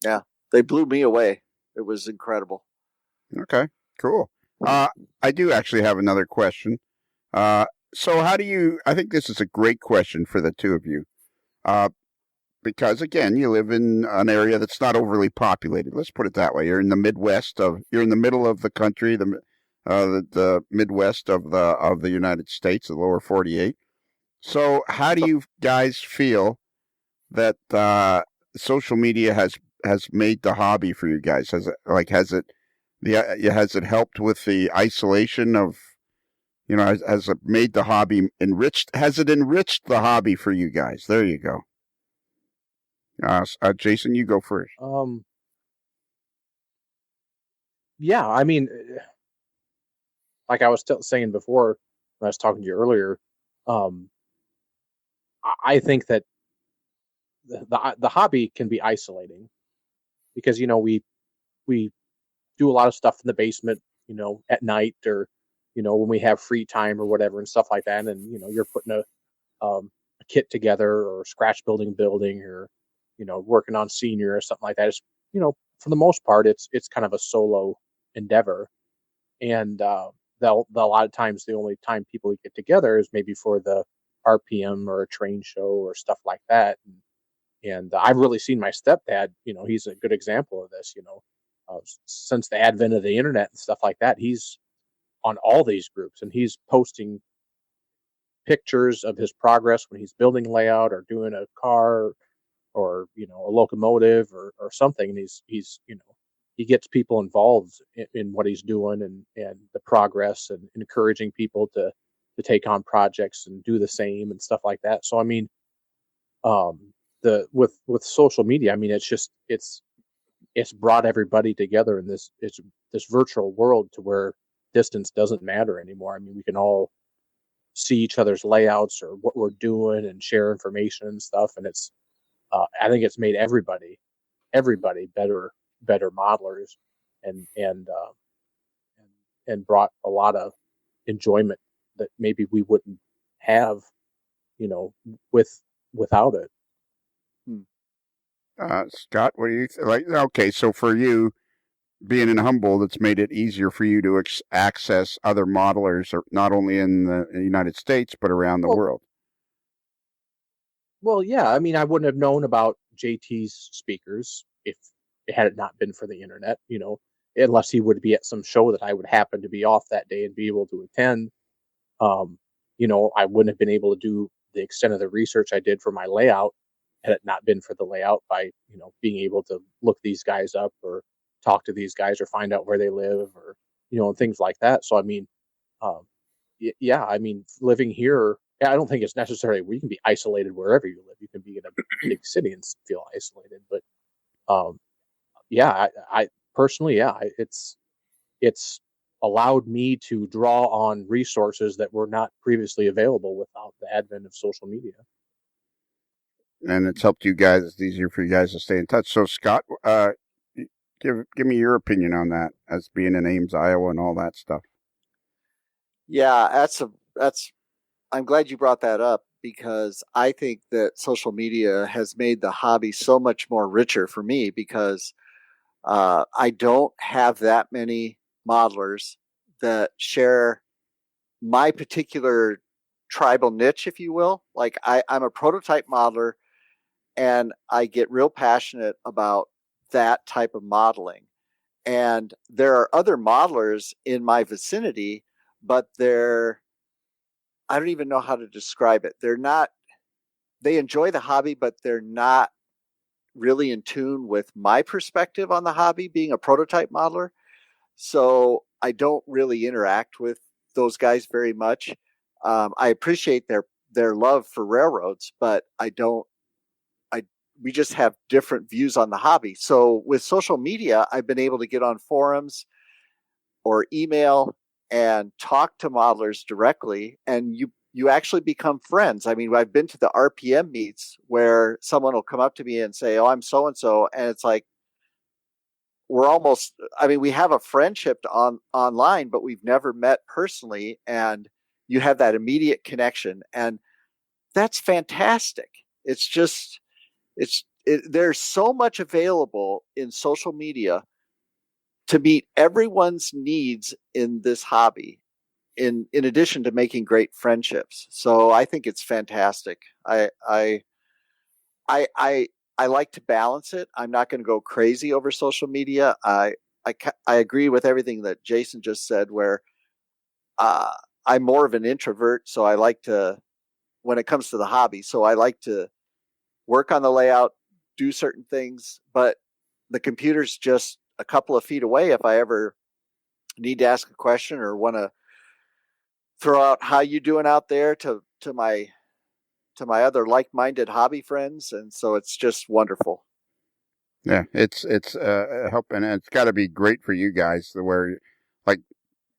Speaker 3: Yeah, they blew me away. It was incredible.
Speaker 2: Okay, cool. I do actually have another question. So how do you, I think this is a great question for the two of you. Because again, you live in an area that's not overly populated. Let's put it that way. You're in the you're in the middle of the country, the Midwest of the United States, the lower 48. So how do you guys feel that social media has made the hobby for you guys? Has it helped with the isolation of, has it made the hobby enriched? Has it enriched the hobby for you guys? There you go. Jason, you go first.
Speaker 1: Yeah, I mean, like I was saying before when I was talking to you earlier, I think that the hobby can be isolating because we do a lot of stuff in the basement, at night, or when we have free time or whatever and stuff like that, and you're putting a kit together or scratch building or working on senior or something like that. It's for the most part it's kind of a solo endeavor, and a lot of times the only time people get together is maybe for the RPM or a train show or stuff like that. And I've really seen my stepdad, he's a good example of this, since the advent of the internet and stuff like that. He's on all these groups, and he's posting pictures of his progress when he's building layout or doing a car or a locomotive or something. And he's he gets people involved in what he's doing and the progress, and encouraging people to take on projects and do the same and stuff like that. So I mean, the with social media, I mean, it's brought everybody together in this virtual world to where distance doesn't matter anymore. I mean, we can all see each other's layouts or what we're doing and share information and stuff, and it's I think it's made everybody better modelers, and brought a lot of enjoyment that maybe we wouldn't have, you know, without it.
Speaker 2: Scott, what do you like? Okay, so for you, being in Humboldt, it's made it easier for you to access other modelers, not only in the United States but around the world.
Speaker 1: Well, yeah. I mean, I wouldn't have known about JT's speakers if it had not been for the internet, you know, unless he would be at some show that I would happen to be off that day and be able to attend. You know, I wouldn't have been able to do the extent of the research I did for my layout had it not been for the layout, by, you know, being able to look these guys up or talk to these guys or find out where they live, or, you know, and things like that. So, I mean, um, yeah, I mean, living here, I don't think it's necessarily where you can be isolated wherever you live. You can be in a big city and feel isolated, but yeah, I personally, yeah, it's allowed me to draw on resources that were not previously available without the advent of social media.
Speaker 2: And it's helped you guys. It's easier for you guys to stay in touch. So, Scott, give me your opinion on that, as being in Ames, Iowa, and all that stuff.
Speaker 3: Yeah, I'm glad you brought that up, because I think that social media has made the hobby so much more richer for me, because I don't have that many modelers that share my particular tribal niche, if you will. Like I'm a prototype modeler, and I get real passionate about that type of modeling. And there are other modelers in my vicinity, but I don't even know how to describe it. They enjoy the hobby, but they're not really in tune with my perspective on the hobby, being a prototype modeler. So I don't really interact with those guys very much. I appreciate their love for railroads, but we just have different views on the hobby. So with social media, I've been able to get on forums or email and talk to modelers directly, and you actually become friends. I mean, I've been to the RPM meets where someone will come up to me and say, "Oh, I'm so and so," and it's like we have a friendship online, but we've never met personally, and you have that immediate connection, and that's fantastic. It's just there's so much available in social media to meet everyone's needs in this hobby, in addition to making great friendships. So I think it's fantastic. I like to balance it. I'm not going to go crazy over social media. I agree with everything that Jason just said, where I'm more of an introvert, so I like to, when it comes to the hobby, so I like to work on the layout, do certain things, but the computer's just a couple of feet away if I ever need to ask a question or want to throw out how you doing out there to my other like-minded hobby friends, and so it's just wonderful.
Speaker 2: Yeah, it's help, and it's got to be great for you guys, where, like,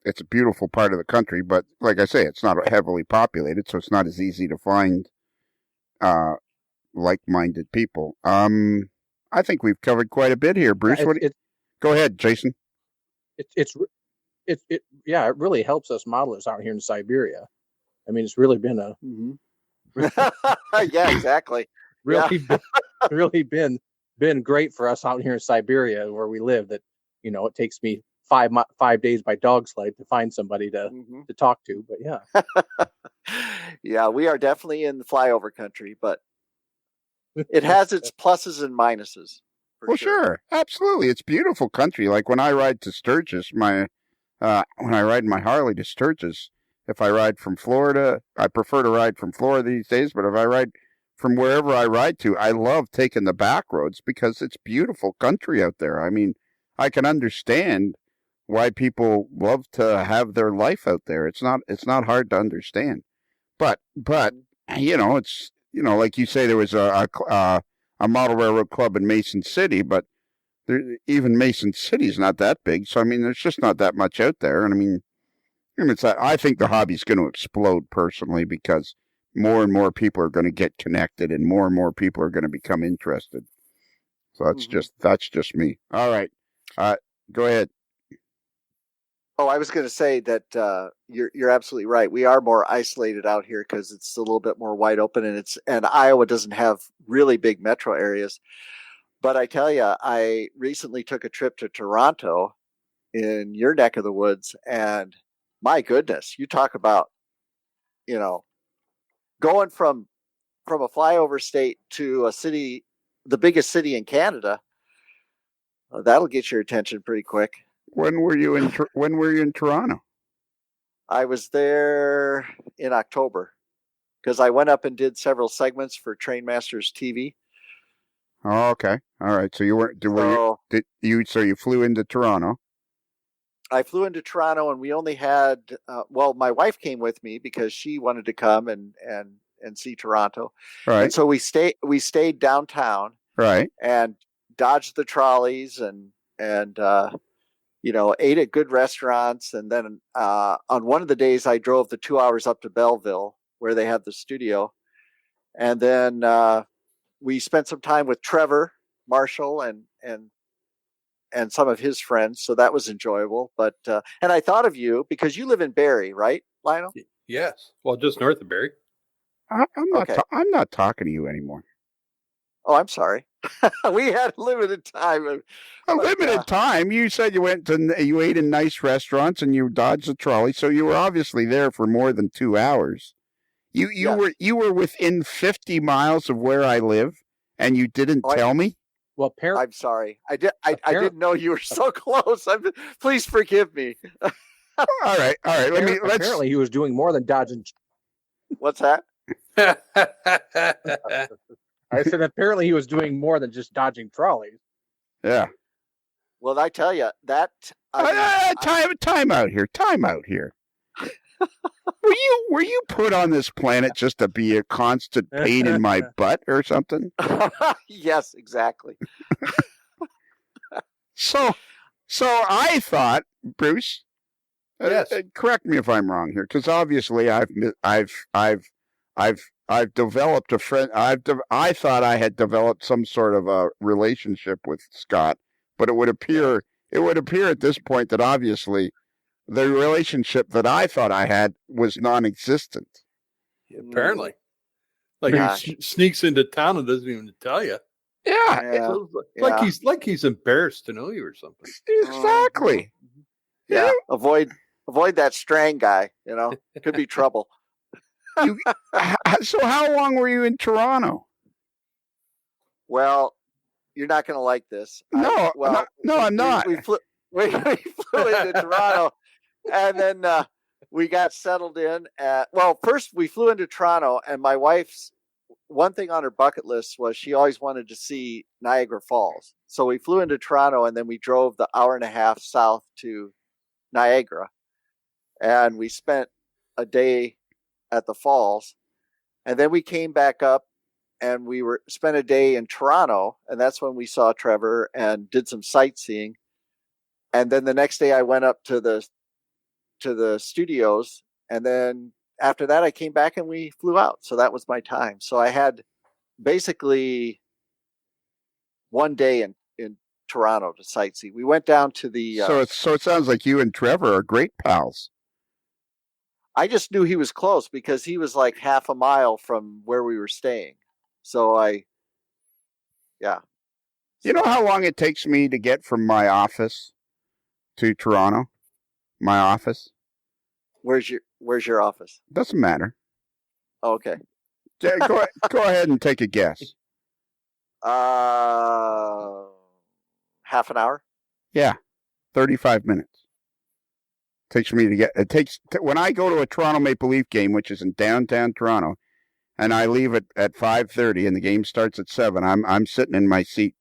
Speaker 2: it's a beautiful part of the country, but like I say, it's not heavily populated, so it's not as easy to find like-minded people. I think we've covered quite a bit here, Bruce. Go ahead, Jason.
Speaker 1: It really helps us modelers out here in Siberia. I mean, it's really been a
Speaker 3: yeah, exactly.
Speaker 1: really been great for us out here in Siberia where we live. That, you know, it takes me 5 days by dog sled to find somebody to talk to. But yeah,
Speaker 3: yeah, we are definitely in the flyover country, but it has its pluses and minuses.
Speaker 2: Well, sure, absolutely, it's beautiful country. Like when I ride to Sturgis, when I ride my Harley to Sturgis, if I ride from Florida, I prefer to ride from Florida these days, but if I ride from wherever I ride to, I love taking the back roads because it's beautiful country out there. I mean, I can understand why people love to have their life out there. It's not hard to understand. But it's like you say, there was a model railroad club in Mason City, but even Mason City is not that big. So I mean, there's just not that much out there. And I mean, I think the hobby's going to explode personally because more and more people are going to get connected, and more people are going to become interested. So that's just me. All right, go ahead.
Speaker 3: Oh, I was going to say that you're absolutely right. We are more isolated out here because it's a little bit more wide open, and Iowa doesn't have really big metro areas. But I tell you, I recently took a trip to Toronto in your neck of the woods, and my goodness, you talk about, going from a flyover state to a city, the biggest city in Canada. That'll get your attention pretty quick.
Speaker 2: When were you in Toronto?
Speaker 3: I was there in October because I went up and did several segments for Trainmasters TV.
Speaker 2: Oh, okay. All right. So you weren't. So you flew into Toronto?
Speaker 3: I flew into Toronto, and we only had. My wife came with me because she wanted to come and see Toronto.
Speaker 2: Right.
Speaker 3: And so we stayed downtown.
Speaker 2: Right.
Speaker 3: And dodged the trolleys and ate at good restaurants. And then on one of the days, I drove the 2 hours up to Belleville where they have the studio. And then we spent some time with Trevor Marshall and some of his friends. So that was enjoyable. But and I thought of you because you live in Barrie, right, Lionel?
Speaker 4: Yes. Well, just north of Barrie.
Speaker 2: I'm not talking to you anymore.
Speaker 3: Oh, I'm sorry. We had limited time.
Speaker 2: Limited time. You said you ate in nice restaurants and you dodged the trolley, so you were obviously there for more than 2 hours. You were within 50 miles of where I live, and you didn't tell me.
Speaker 1: Well,
Speaker 3: I'm sorry. I didn't know you were so close. Please forgive me.
Speaker 2: All right.
Speaker 1: Apparently, he was doing more than dodging.
Speaker 3: What's that?
Speaker 1: I said apparently he was doing more than just dodging trolleys.
Speaker 2: Yeah.
Speaker 3: Well, I tell you that.
Speaker 2: Time out here. Were you put on this planet just to be a constant pain in my butt or something?
Speaker 3: Yes, exactly.
Speaker 2: So I thought, Bruce.
Speaker 4: Yes.
Speaker 2: Correct me if I'm wrong here, because obviously I've developed a friend. I thought I had developed some sort of a relationship with Scott, but it would appear at this point that obviously the relationship that I thought I had was non-existent.
Speaker 4: Apparently, he sneaks into town and doesn't even tell you.
Speaker 2: Yeah.
Speaker 4: Like he's embarrassed to know you or something.
Speaker 2: Exactly.
Speaker 3: Yeah. Avoid that Strang guy. It could be trouble.
Speaker 2: So how long were you in Toronto?
Speaker 3: Well, you're not going to like this.
Speaker 2: No, I'm not.
Speaker 3: We flew into Toronto, and then we got settled in. First we flew into Toronto, and my wife's one thing on her bucket list was she always wanted to see Niagara Falls. So we flew into Toronto, and then we drove the hour and a half south to Niagara, and we spent a day at the falls, and then we came back up and we spent a day in Toronto, and that's when we saw Trevor and did some sightseeing. And then the next day I went up to the studios, and then after that I came back and we flew out. So that was my time. So I had basically one day in Toronto to sightsee. We went down to the
Speaker 2: so it sounds like you and Trevor are great pals.
Speaker 3: I just knew he was close because he was like half a mile from where we were staying. So
Speaker 2: You know how long it takes me to get from my office to Toronto? My office?
Speaker 3: Where's your office?
Speaker 2: Doesn't matter.
Speaker 3: Oh, okay.
Speaker 2: Go ahead and take a guess.
Speaker 3: Half an hour?
Speaker 2: Yeah. 35 minutes. When I go to a Toronto Maple Leaf game, which is in downtown Toronto, and I leave at 5:30 and the game starts at 7, I'm sitting in my seat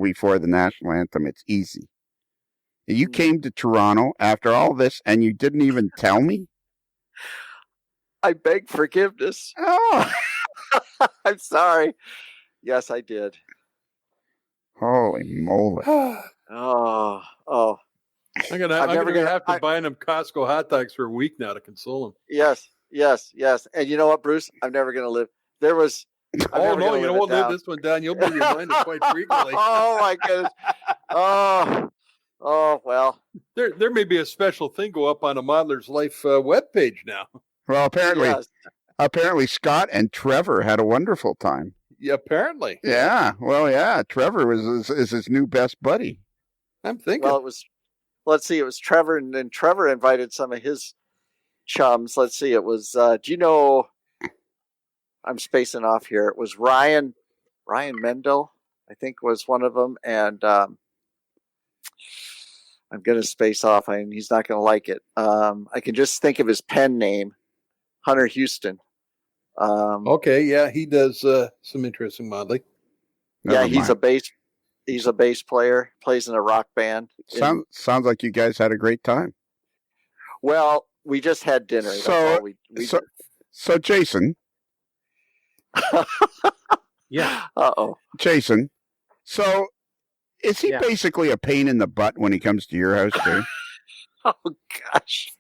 Speaker 2: before the national anthem. It's easy. You came to Toronto after all this, and you didn't even tell me?
Speaker 3: I beg forgiveness.
Speaker 2: Oh,
Speaker 3: I'm sorry. Yes, I did.
Speaker 2: holy moly.
Speaker 3: Oh.
Speaker 4: I'm gonna have to buy them Costco hot dogs for a week now to console him.
Speaker 3: Yes. And you know what, Bruce? I'm never going to live. There was.
Speaker 4: Oh no, you won't live this one down. You'll be reminded quite frequently.
Speaker 3: Oh my goodness. Oh well.
Speaker 4: There may be a special thing go up on a Modeler's Life webpage now.
Speaker 2: Well, apparently Scott and Trevor had a wonderful time.
Speaker 4: Yeah, apparently.
Speaker 2: Yeah. Well, yeah. Trevor is his new best buddy.
Speaker 4: I'm thinking.
Speaker 3: Well, let's see. It was Trevor, and then Trevor invited some of his chums. Let's see. It was. Do you know? I'm spacing off here. It was Ryan Mendel, I think, was one of them, and I'm going to space off. He's not going to like it. I can just think of his pen name, Hunter Houston.
Speaker 4: Okay, yeah, he does some interesting modeling.
Speaker 3: He's a bass player, plays in a rock band.
Speaker 2: Sounds like you guys had a great time.
Speaker 3: Well, we just had dinner.
Speaker 2: So Jason.
Speaker 1: Yeah.
Speaker 2: Jason. So is he basically a pain in the butt when he comes to your house too?
Speaker 3: Oh gosh.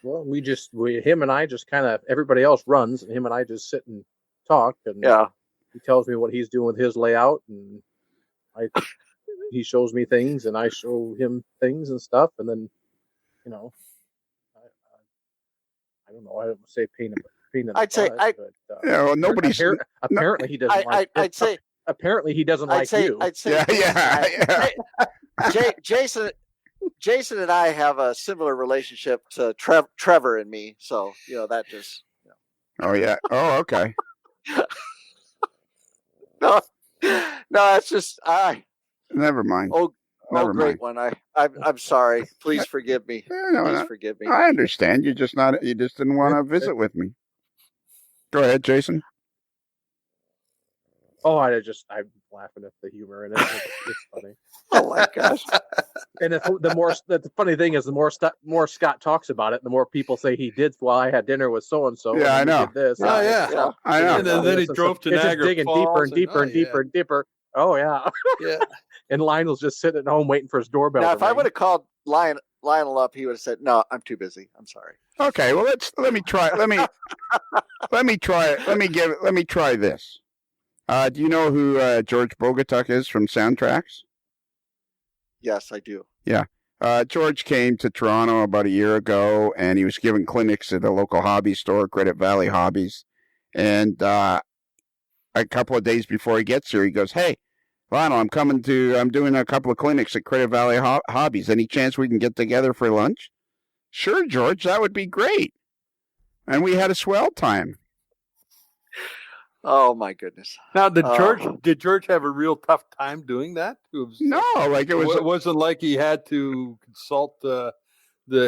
Speaker 1: Well, him and I just kind of, everybody else runs, and him and I just sit and talk. And he tells me what he's doing with his layout, and he shows me things, and I show him things and stuff, and then, I don't know. I don't say pain in the
Speaker 3: I'd say
Speaker 1: butt,
Speaker 2: well, nobody's
Speaker 1: apparently he doesn't like.
Speaker 3: I'd say
Speaker 1: apparently he doesn't like you.
Speaker 3: I'd say Jason and I have a similar relationship to Trevor and me, so that just.
Speaker 2: Oh yeah. Oh okay.
Speaker 3: No, it's just
Speaker 2: Never mind.
Speaker 3: Never great mind. One. I'm sorry. Please forgive me. Please forgive me.
Speaker 2: I understand. You just didn't want to visit with me. Go ahead, Jason.
Speaker 1: Oh, I'm laughing at the humor in it. It's funny.
Speaker 3: Oh my gosh!
Speaker 1: And the funny thing is, the more Scott talks about it, the more people say he did. Well, I had dinner with so and so.
Speaker 2: Yeah, I know.
Speaker 1: Did this.
Speaker 4: Oh yeah,
Speaker 2: I know.
Speaker 4: And then he drove to Niagara
Speaker 1: digging
Speaker 4: Falls
Speaker 1: deeper and deeper and deeper and deeper. Oh yeah.
Speaker 4: Yeah.
Speaker 1: And Lionel's just sitting at home waiting for his doorbell.
Speaker 3: Now, if I would have called Lionel up, he would have said, "No, I'm too busy. I'm sorry."
Speaker 2: Okay, well let me try. Let me try this. Do you know who George Bogatuk is from Soundtracks?
Speaker 3: Yes, I do.
Speaker 2: Yeah. George came to Toronto about a year ago, and he was giving clinics at a local hobby store, Credit Valley Hobbies. And a couple of days before he gets here, he goes, "Hey, Lionel, I'm doing a couple of clinics at Credit Valley Hobbies. Any chance we can get together for lunch?" "Sure, George, that would be great." And we had a swell time.
Speaker 3: Oh my goodness!
Speaker 4: Now, did George have a real tough time doing that?
Speaker 2: No, like it
Speaker 4: wasn't like he had to consult the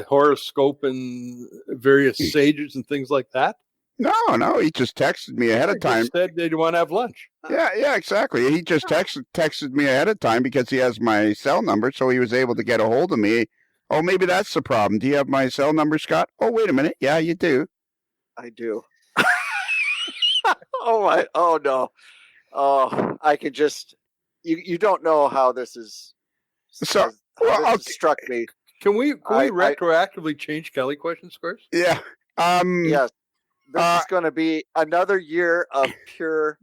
Speaker 4: horoscope and various sages and things like that.
Speaker 2: No, he just texted me ahead of time.
Speaker 4: Said they'd want to have lunch.
Speaker 2: Yeah, exactly. He just texted me ahead of time because he has my cell number, so he was able to get a hold of me. Oh, maybe that's the problem. Do you have my cell number, Scott? Oh, wait a minute. Yeah, you do.
Speaker 3: I do. Oh no. Oh, I could just. You don't know how this is.
Speaker 2: So
Speaker 3: struck me.
Speaker 4: Can we retroactively change Kelly question scores?
Speaker 2: Yeah.
Speaker 3: Yes. This is going to be another year of pure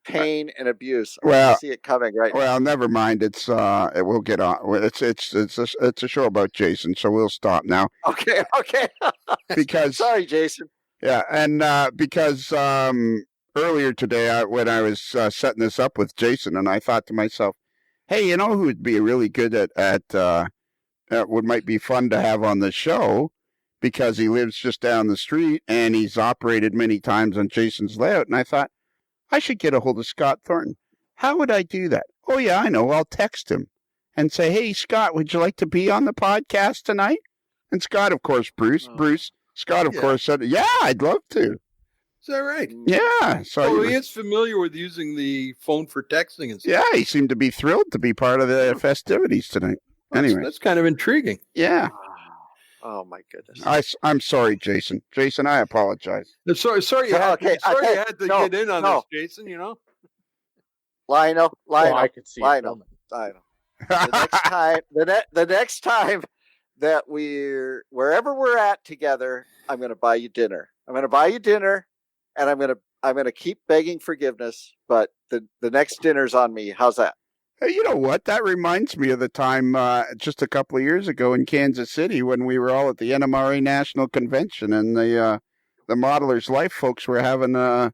Speaker 3: pain and abuse. I see it coming right now.
Speaker 2: Well, never mind. We'll get on. It's a show about Jason, so we'll stop now.
Speaker 3: Okay.
Speaker 2: Because
Speaker 3: sorry, Jason.
Speaker 2: Yeah, and because earlier today, when I was setting this up with Jason, and I thought to myself, "Hey, you know who would be really good at what might be fun to have on the show?" Because he lives just down the street and he's operated many times on Jason's layout. And I thought, I should get a hold of Scott Thornton. How would I do that? Oh, yeah, I know. I'll text him and say, "Hey, Scott, would you like to be on the podcast tonight?" And Scott, of course, Scott, of course, said, "Yeah, I'd love to."
Speaker 4: that right?
Speaker 2: Yeah. So
Speaker 4: he is familiar with using the phone for texting and stuff.
Speaker 2: yeah, he seemed to be thrilled to be part of the festivities tonight. Anyway,
Speaker 4: That's kind of intriguing.
Speaker 2: Yeah.
Speaker 3: Oh my goodness.
Speaker 2: I'm sorry, Jason. Jason, I apologize.
Speaker 4: Sorry you had
Speaker 3: Okay,
Speaker 4: you had to
Speaker 3: no,
Speaker 4: get in on
Speaker 3: no.
Speaker 4: this, Jason,
Speaker 3: Lionel,
Speaker 1: I could see it
Speaker 3: Lionel.
Speaker 1: coming.
Speaker 3: The next time that wherever we're at together, I'm going to buy you dinner. I'm going to buy you dinner, and I'm going to keep begging forgiveness. But the next dinner's on me. How's that?
Speaker 2: Hey, you know what? That reminds me of the time just a couple of years ago in Kansas City when we were all at the NMRA National Convention, and the Modeler's Life folks were having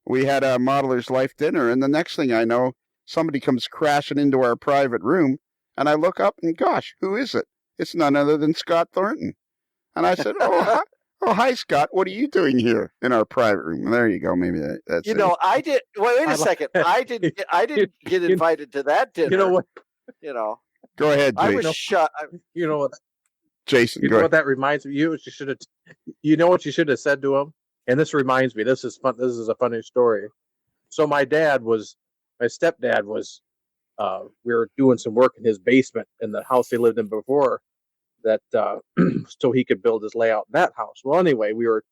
Speaker 2: we had a Modeler's Life dinner, and the next thing I know, somebody comes crashing into our private room, and I look up, and gosh, who is it? It's none other than Scott Thornton. And I said, hi, Scott. What are you doing here in our private room? There you go. Maybe that's it.
Speaker 3: I did. Wait a second. I didn't get invited to that dinner.
Speaker 1: You know what?
Speaker 2: Go ahead, Jason.
Speaker 3: I was shut.
Speaker 1: You know what?
Speaker 2: Jason,
Speaker 1: you
Speaker 2: go
Speaker 1: know
Speaker 2: ahead.
Speaker 1: what that reminds me? You know what you should have said to him? And this reminds me. This is fun. This is a funny story. So my stepdad was. We were doing some work in his basement in the house he lived in before, that so he could build his layout in that house. Well, anyway, we were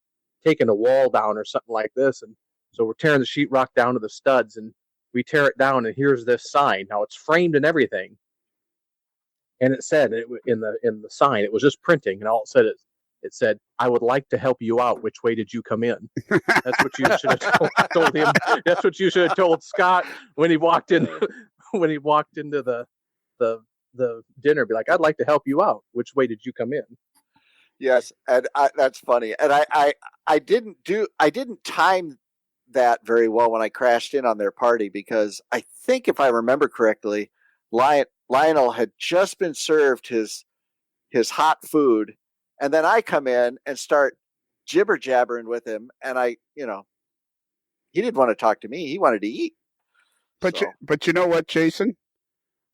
Speaker 1: taking a wall down or something like this, and so we're tearing the sheetrock down to the studs, and we tear it down, and here's this sign. Now it's framed and everything, and it said in the sign, it was just printing, and all it said, "I would like to help you out. Which way did you come in?" That's what you should have told him. That's what you should have told Scott when he walked in. When he walked into the dinner, be like, "I'd like to help you out. Which way did you come in?"
Speaker 3: Yes, and that's funny. And I didn't time that very well when I crashed in on their party, because I think, if I remember correctly, Lionel had just been served his hot food, and then I come in and start jibber jabbering with him, and he didn't want to talk to me. He wanted to eat.
Speaker 2: But you know what, Jason?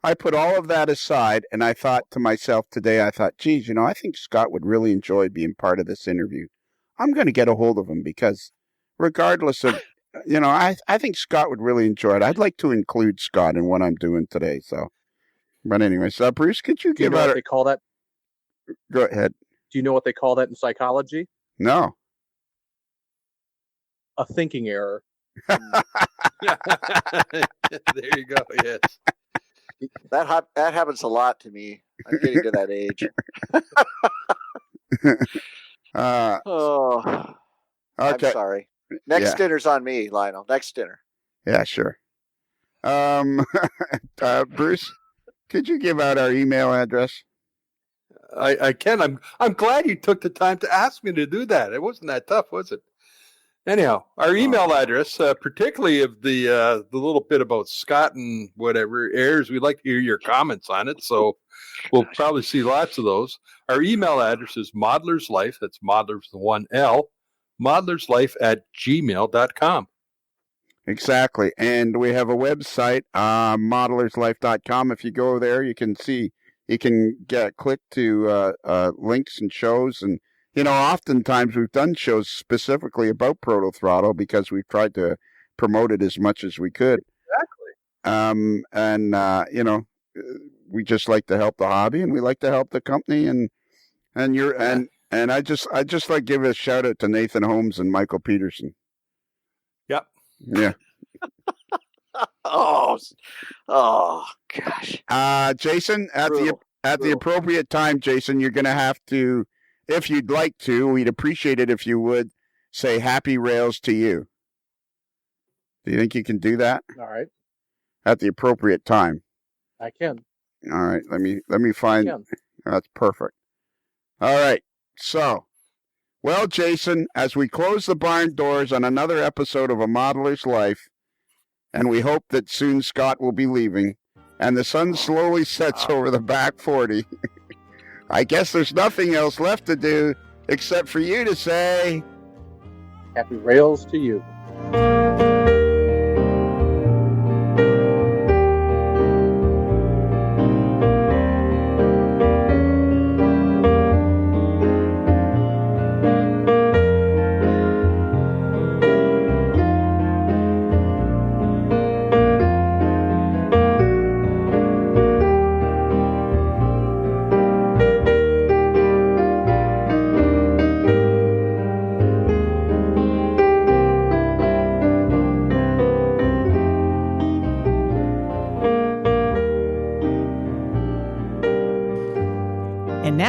Speaker 2: I put all of that aside, and I thought to myself today, geez, I think Scott would really enjoy being part of this interview. I'm going to get a hold of him, because regardless of, I think Scott would really enjoy it. I'd like to include Scott in what I'm doing today. So, but anyway, so Bruce, could you give
Speaker 1: out what they call that?
Speaker 2: Go ahead.
Speaker 1: Do you know what they call that in psychology?
Speaker 2: No.
Speaker 1: A thinking error.
Speaker 4: There you go. Yes.
Speaker 3: That happens a lot to me. I'm getting to that age.
Speaker 2: Okay.
Speaker 3: I'm sorry. Next dinner's on me, Lionel. Next dinner.
Speaker 2: Yeah, sure. Bruce, could you give out our email address?
Speaker 4: I can. I'm glad you took the time to ask me to do that. It wasn't that tough, was it? Anyhow, our email address, particularly if the little bit about Scott and whatever airs, we'd like to hear your comments on it. So we'll probably see lots of those. Our email address is modeler'slife. That's modelers, the one L, modeler'slife@gmail.com.
Speaker 2: Exactly. And we have a website, modelerslife.com. If you go there, you can click to links and shows. And oftentimes we've done shows specifically about Proto Throttle because we've tried to promote it as much as we could.
Speaker 4: Exactly.
Speaker 2: We just like to help the hobby, and we like to help the company, and I just like to give a shout out to Nathan Holmes and Michael Peterson.
Speaker 4: Yep.
Speaker 2: Yeah.
Speaker 3: Oh gosh.
Speaker 2: Jason, at the appropriate time, Jason, you're going to have to, if you'd like to, we'd appreciate it if you would say happy rails to you. Do you think you can do that?
Speaker 1: All right.
Speaker 2: At the appropriate time.
Speaker 1: I can.
Speaker 2: All right. Let me find. That's perfect. All right. So, well, Jason, as we close the barn doors on another episode of A Modeler's Life, and we hope that soon Scott will be leaving, and the sun slowly sets over the back 40, I guess there's nothing else left to do except for you to say,
Speaker 1: happy rails to you.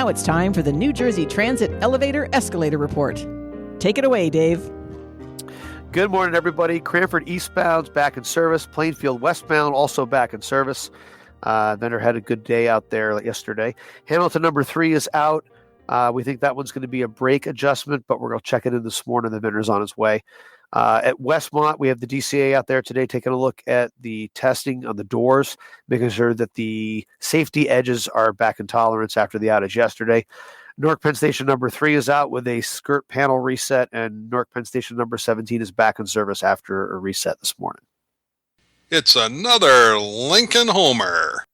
Speaker 5: Now it's time for the New Jersey Transit Elevator Escalator Report. Take it away, Dave.
Speaker 6: Good morning, everybody. Cranford eastbound's back in service. Plainfield westbound also back in service. Vendor had a good day out there yesterday. Hamilton number 3 is out. We think that one's going to be a brake adjustment, but we're going to check it in this morning. The vendor's on his way. At Westmont, we have the DCA out there today taking a look at the testing on the doors, making sure that the safety edges are back in tolerance after the outage yesterday. Newark Penn Station number 3 is out with a skirt panel reset, and Newark Penn Station number 17 is back in service after a reset this morning.
Speaker 7: It's another Lincoln Homer.